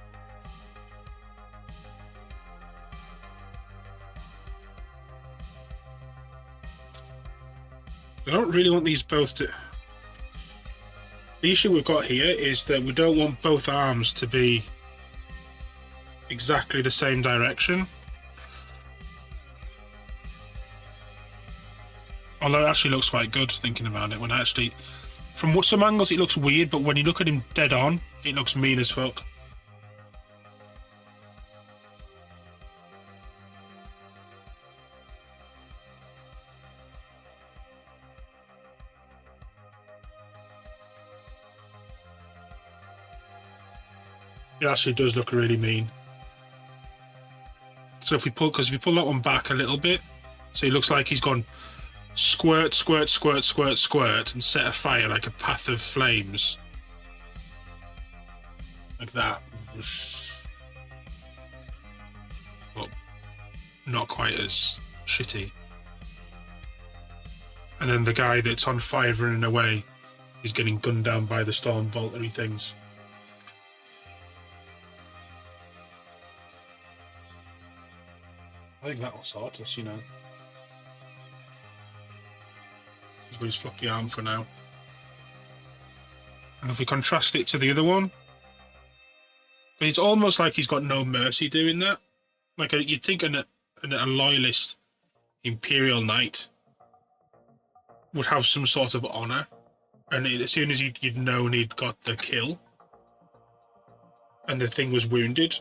I don't really want these both to... The issue we've got here is that we don't want both arms to be exactly the same direction. Although it actually looks quite good thinking about it. When actually, from some angles it looks weird, but when you look at him dead on, it looks mean as fuck. It actually does look really mean. So if we pull, because if you pull that one back a little bit, so it looks like he's gone squirt, squirt, squirt, squirt, squirt, and set a fire like a path of flames. Like that. But not quite as shitty. And then the guy that's on fire running away, he's getting gunned down by the storm boltery things. I think that'll sort us, you know. He's got his floppy arm for now. And if we contrast it to the other one, but it's almost like he's got no mercy doing that. Like you'd think a loyalist Imperial Knight would have some sort of honour, and as soon as you'd known he'd got the kill, and the thing was wounded,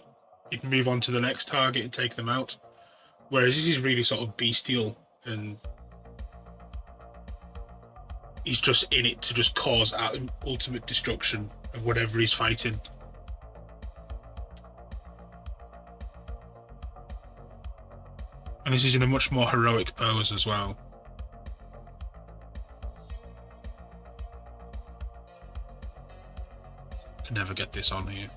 he'd move on to the next target and take them out. Whereas this is really sort of bestial, and he's just in it to just cause ultimate destruction of whatever he's fighting. And this is in a much more heroic pose as well. Can never get this on here.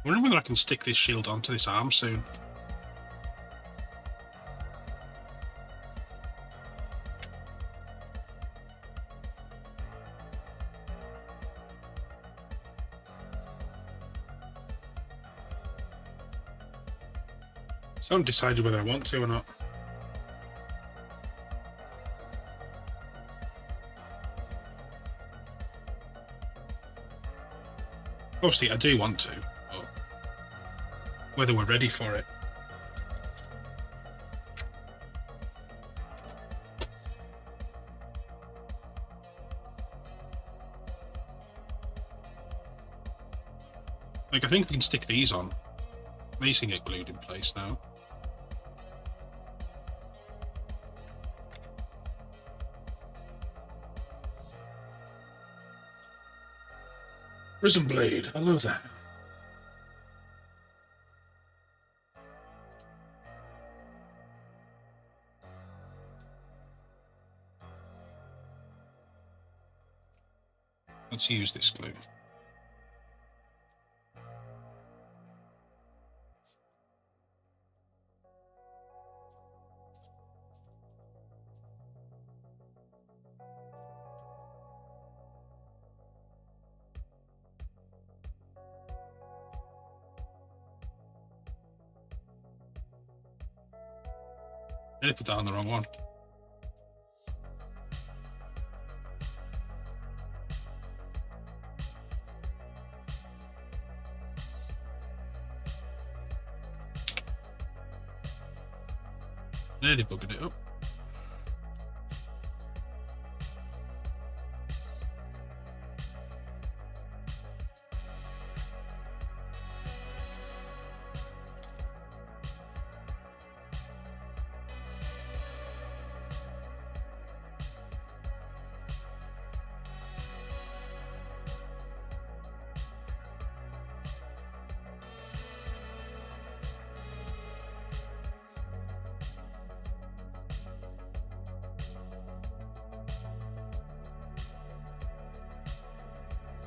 I wonder whether I can stick this shield onto this arm soon. So I haven't decided whether I want to or not. Obviously, I do want to, but whether we're ready for it. Like, I think we can stick these on. These can get glued in place now. Risen Blade, hello there. Let's use this glue. I put that on the wrong one. Nearly buggered it up.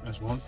There's one.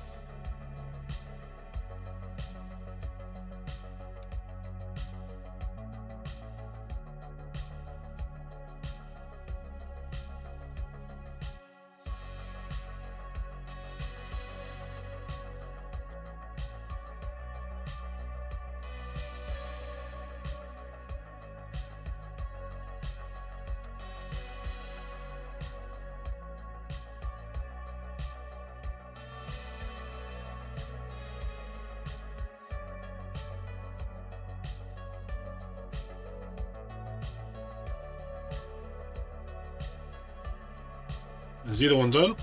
There's the other one done.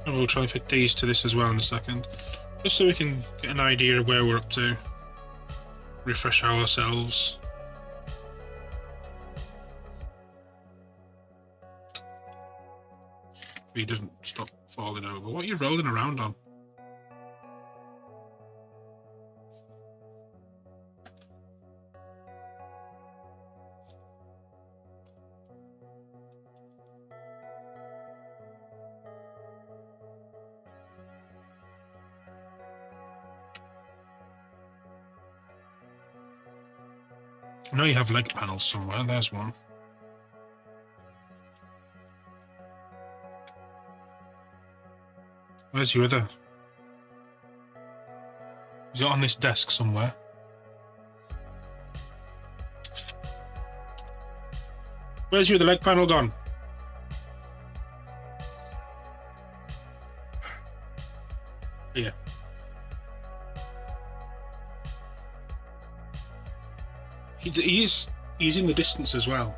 And we'll try and fit these to this as well in a second. Just so we can get an idea of where we're up to. Refresh ourselves. He doesn't stop falling over. What are you rolling around on? I know you have leg panels somewhere. There's one. Where's your other? Is it on this desk somewhere? Where's your other leg panel gone? Here. He's in the distance as well.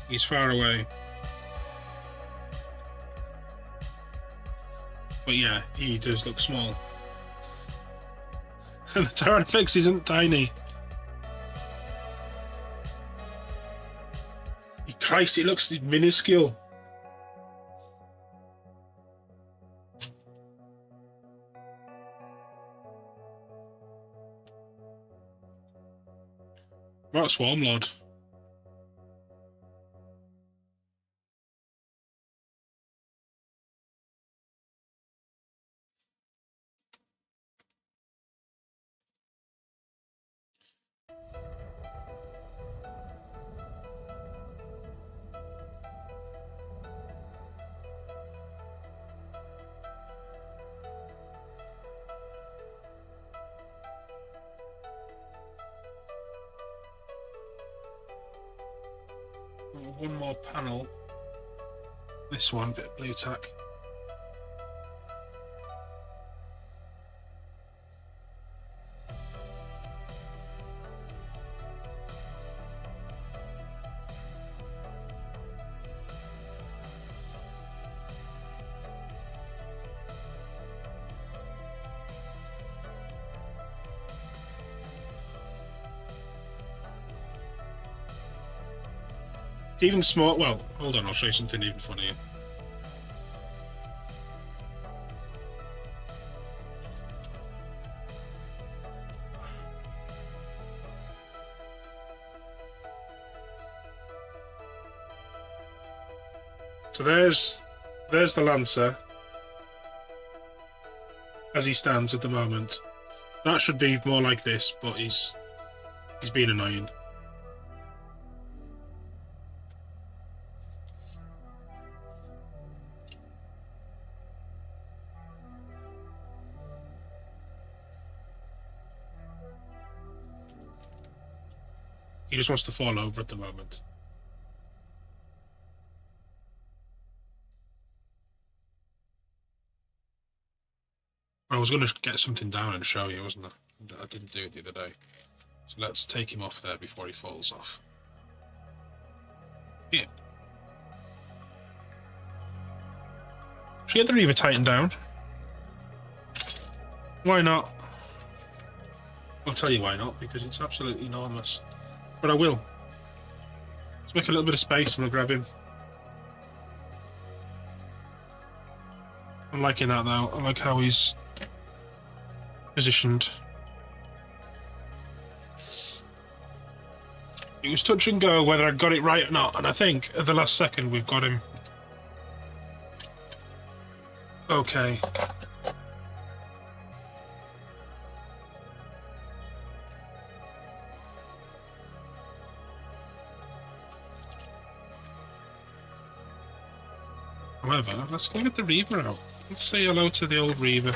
He's far away. But yeah, he does look small. And the Tyrannosaurus isn't tiny. Christ, it looks minuscule. What a Swarm Lord. One more panel. This one, bit of blue tack. It's even small. Well, hold on, I'll show you something even funnier. So there's the Lancer as he stands at the moment. That should be more like this, but he's being annoying. He just wants to fall over at the moment. I was going to get something down and show you, wasn't I? I didn't do it the other day. So let's take him off there before he falls off. Yeah. Should we get the Reaver tightened down? Why not? I'll tell you why not, because it's absolutely enormous. But I will. Let's make a little bit of space and we'll grab him. I'm liking that now. I like how he's positioned. It was touch and go whether I got it right or not, and I think at the last second we've got him. Okay. However, let's go get the Reaver out. Let's say hello to the old Reaver.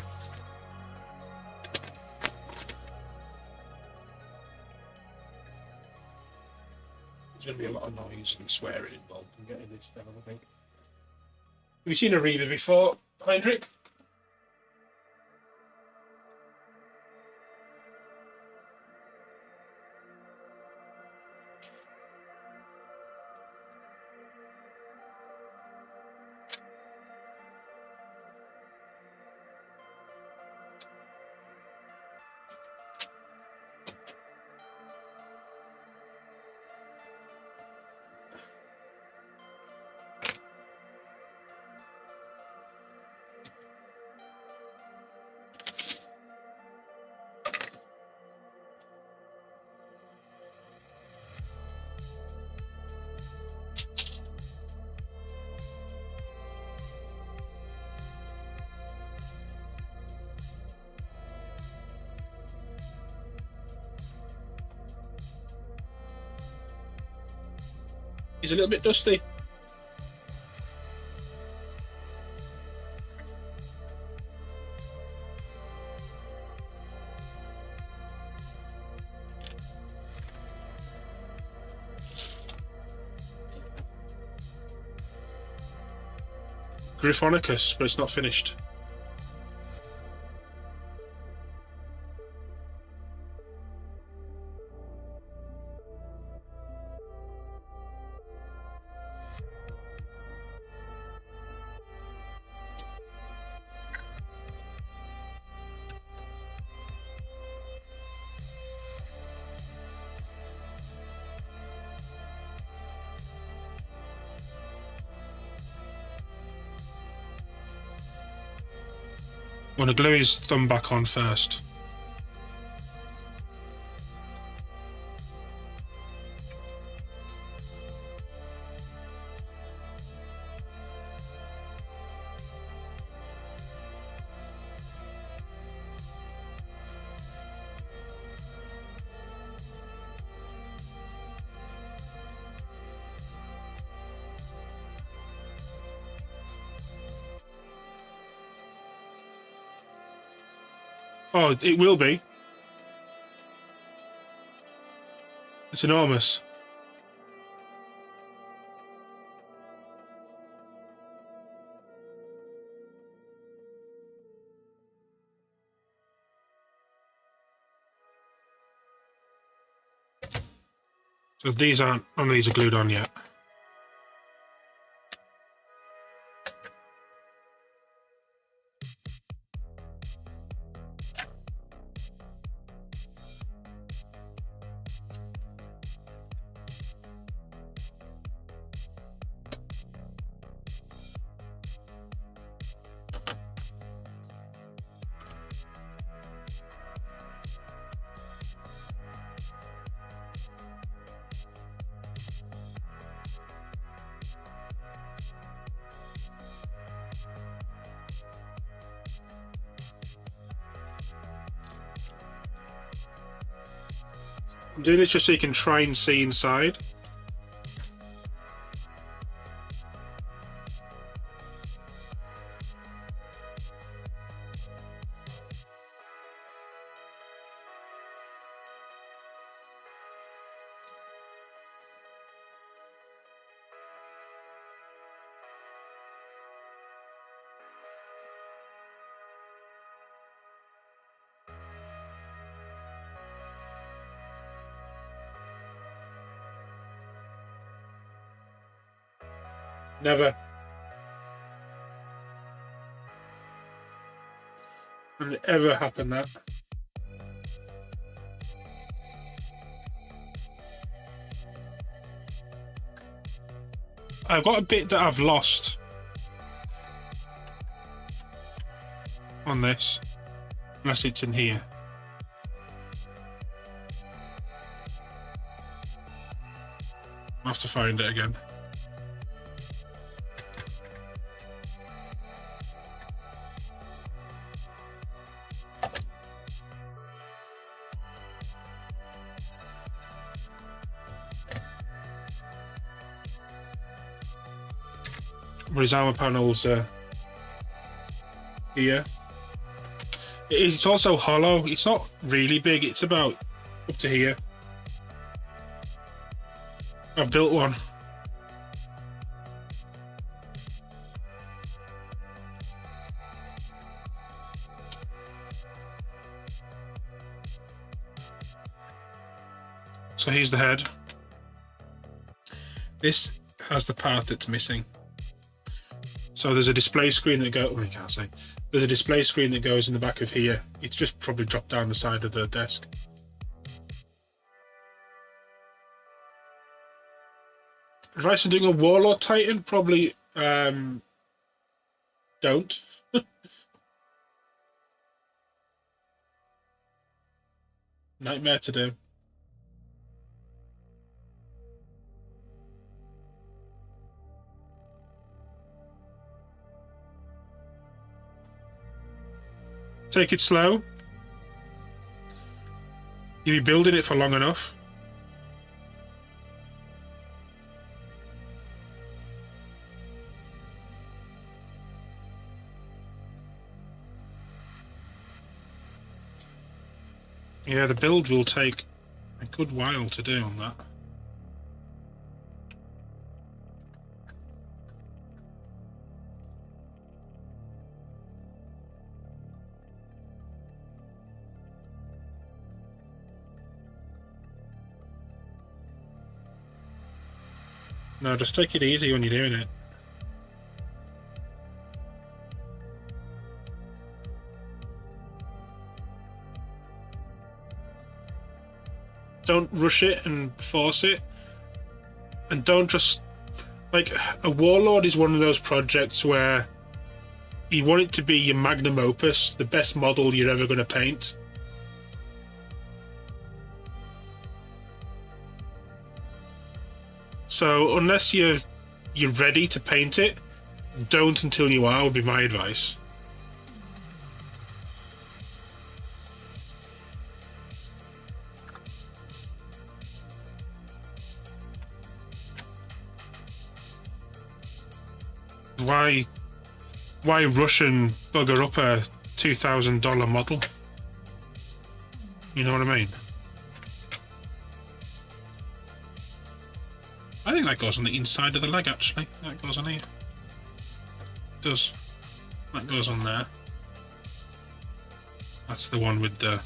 There's going to be a lot of noise and swearing involved in getting this done, I think. Have you seen a Reaver before, Heinrich? He's a little bit dusty. Gryphonicus, but it's not finished. I want to glue his thumb back on first. Oh, it will be. It's enormous. So these aren't, none of these are glued on yet. I'm doing this just so you can try and see inside. Never. Would it ever happen that? I've got a bit that I've lost on this, unless it's in here. I'll have to find it again. His armor panels here. It's also hollow. It's not really big. It's about up to here. I've built one. So here's the head. This has the part that's missing. So there's a display screen that goes. Oh, you can't see. There's a display screen that goes in the back of here. It's just probably dropped down the side of the desk. Advice on doing a Warlord Titan? Probably don't. Nightmare to do. Take it slow. You'll be building it for long enough. Yeah, the build will take a good while to do on that. No, just take it easy when you're doing it. Don't rush it and force it. And don't just... Like, a Warlord is one of those projects where you want it to be your magnum opus, the best model you're ever going to paint. So unless you're ready to paint it, don't until you are, would be my advice. Why rush and bugger up a $2,000 model? You know what I mean? I think that goes on the inside of the leg, actually. That goes on here. It does. That goes on there. That's the one with the...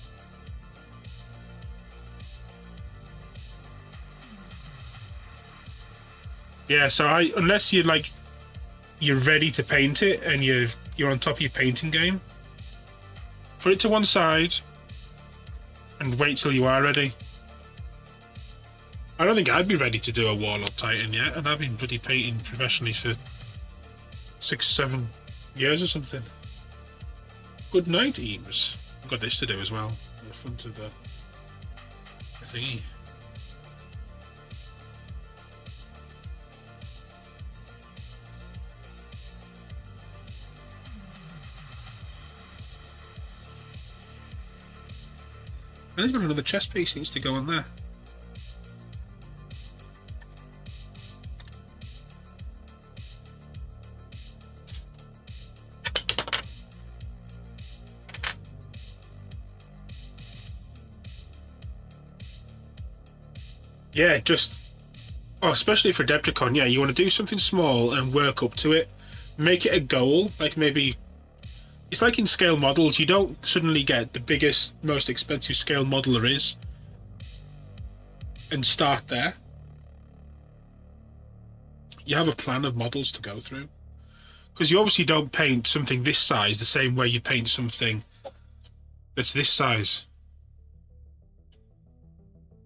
Yeah, so unless you're like you're ready to paint it and you're on top of your painting game, put it to one side and wait till you are ready. I don't think I'd be ready to do a Warlord Titan yet, and I've been bloody painting professionally for 6-7 years or something. Good night, Eames. I've got this to do as well. In the front of the thingy. And there's got another chest piece needs to go on there. Yeah, especially for Depticon, yeah, you want to do something small and work up to it. Make it a goal, like maybe... It's like in scale models, you don't suddenly get the biggest, most expensive scale model there is and start there. You have a plan of models to go through. Because you obviously don't paint something this size the same way you paint something that's this size.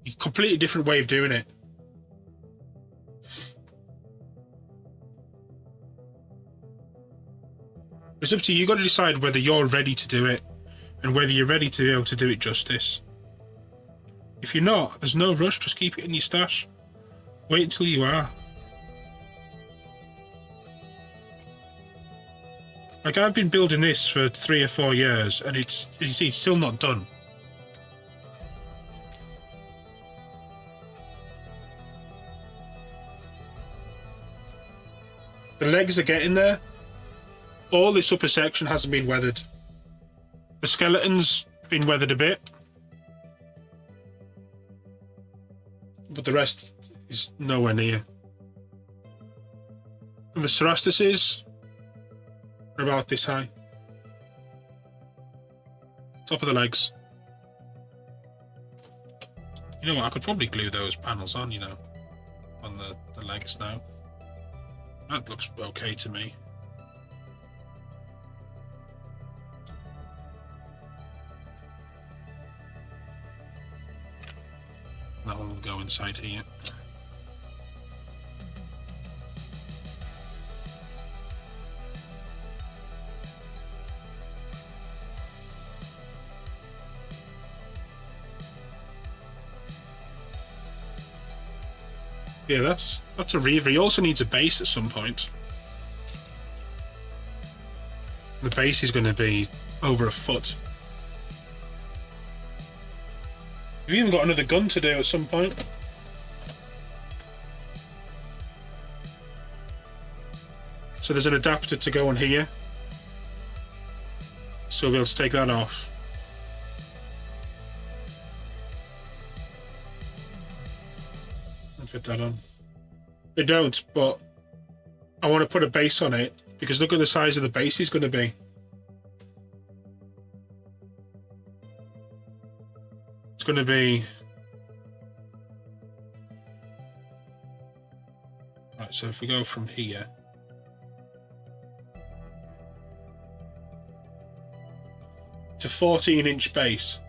A completely different way of doing it. It's up to you. You've got to decide whether you're ready to do it and whether you're ready to be able to do it justice. If you're not, there's no rush. Just keep it in your stash. Wait until you are. Like, I've been building this for 3 or 4 years and it's, as you see, it's still not done. The legs are getting there. All this upper section hasn't been weathered. The skeleton's been weathered a bit. But the rest is nowhere near. And the Cerastuses are about this high. Top of the legs. You know what, I could probably glue those panels on, you know, on the legs now. That looks okay to me. That one will go inside here. Yeah, that's a Reaver. He also needs a base at some point. The base is going to be over a foot. We've even got another gun to do at some point. So there's an adapter to go on here. So we'll be able to take that off. And fit that on. They don't, but I want to put a base on it because look at the size of the base he's going to be. It's going to be... Right, so if we go from here... to 14-inch base.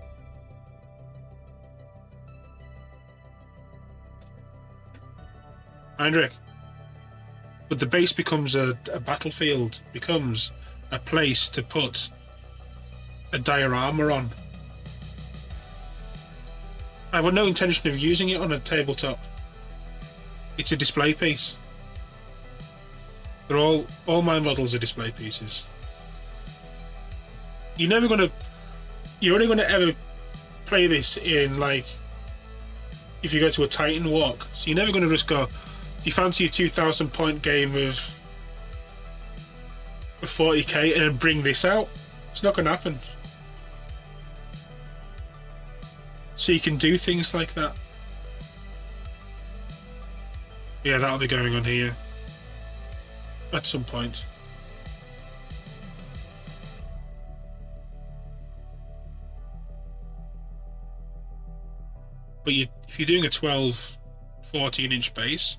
Heinrich. But the base becomes a battlefield, becomes a place to put a diorama on. I have no intention of using it on a tabletop. It's a display piece. They're all my models are display pieces. You're only gonna ever play this in, like, if you go to a Titan walk. So you're never gonna just go, if you fancy a 2,000 point game of 40k and then bring this out. It's not gonna happen. So you can do things like that. Yeah, that'll be going on here at some point. But if you're doing a 14-inch base,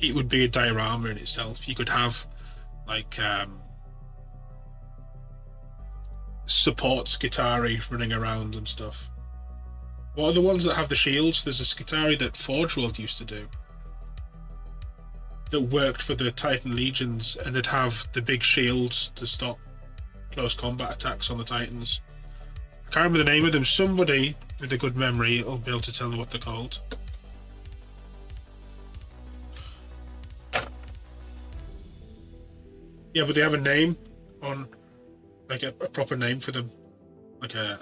it would be a diorama in itself. You could have like support Skitari running around and stuff. What are the ones that have the shields? There's a Skitari that Forge World used to do that worked for the Titan Legions, and they'd have the big shields to stop close combat attacks on the Titans. I can't remember the name of them. Somebody with a good memory will be able to tell me what they're called. Yeah, but they have a name on, like a proper name for them, like a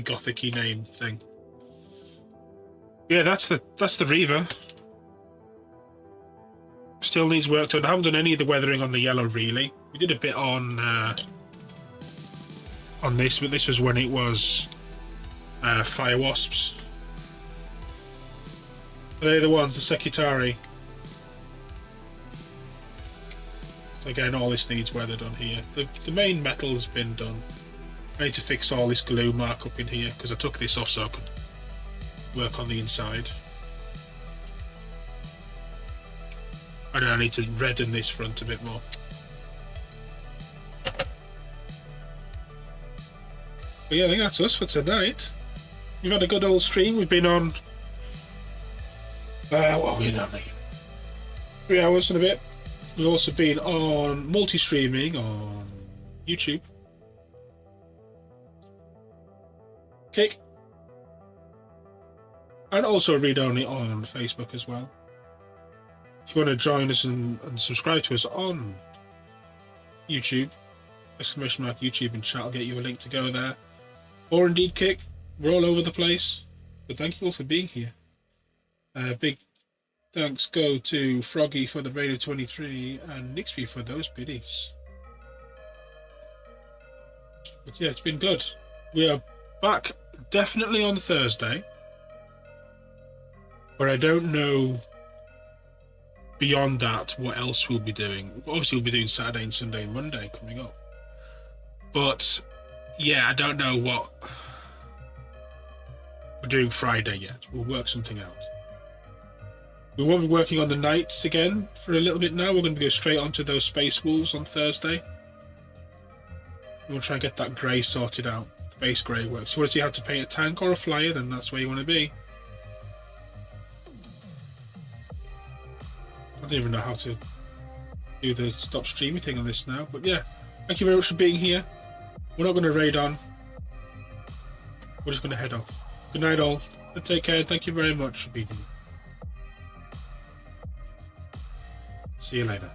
gothic-y name thing. Yeah, that's the Reaver. Still needs work done. I haven't done any of the weathering on the yellow really. We did a bit on this, but this was when it was fire wasps. They're the ones, the Sekitari. Again, all this needs weathered on here. The main metal has been done. I need to fix all this glue mark up in here because I took this off so I could work on the inside. And then I need to redden this front a bit more. But yeah, I think that's us for tonight. We've had a good old stream. We've been on... what are we on? 3 hours and a bit. We've also been on multi-streaming on YouTube. Kick. And also read-only on Facebook as well. If you want to join us and subscribe to us on YouTube, !YouTube in chat, I'll get you a link to go there. Or indeed Kick. We're all over the place. But thank you all for being here. Big thanks go to Froggy for the Radio 23 and Nixby for those biddies. But yeah, it's been good. We are back definitely on Thursday. But I don't know beyond that what else we'll be doing. Obviously we'll be doing Saturday and Sunday and Monday coming up. But yeah, I don't know what we're doing Friday yet. We'll work something out. We won't be working on the nights again for a little bit now. We're going to go straight onto those Space Wolves on Thursday. We'll try and get that grey sorted out. The base grey works. You want to see how to paint a tank or a flyer, then that's where you want to be. I don't even know how to do the stop streaming thing on this now. But yeah, thank you very much for being here. We're not going to raid on. We're just going to head off. Good night all. And take care. Thank you very much for being here. See you later.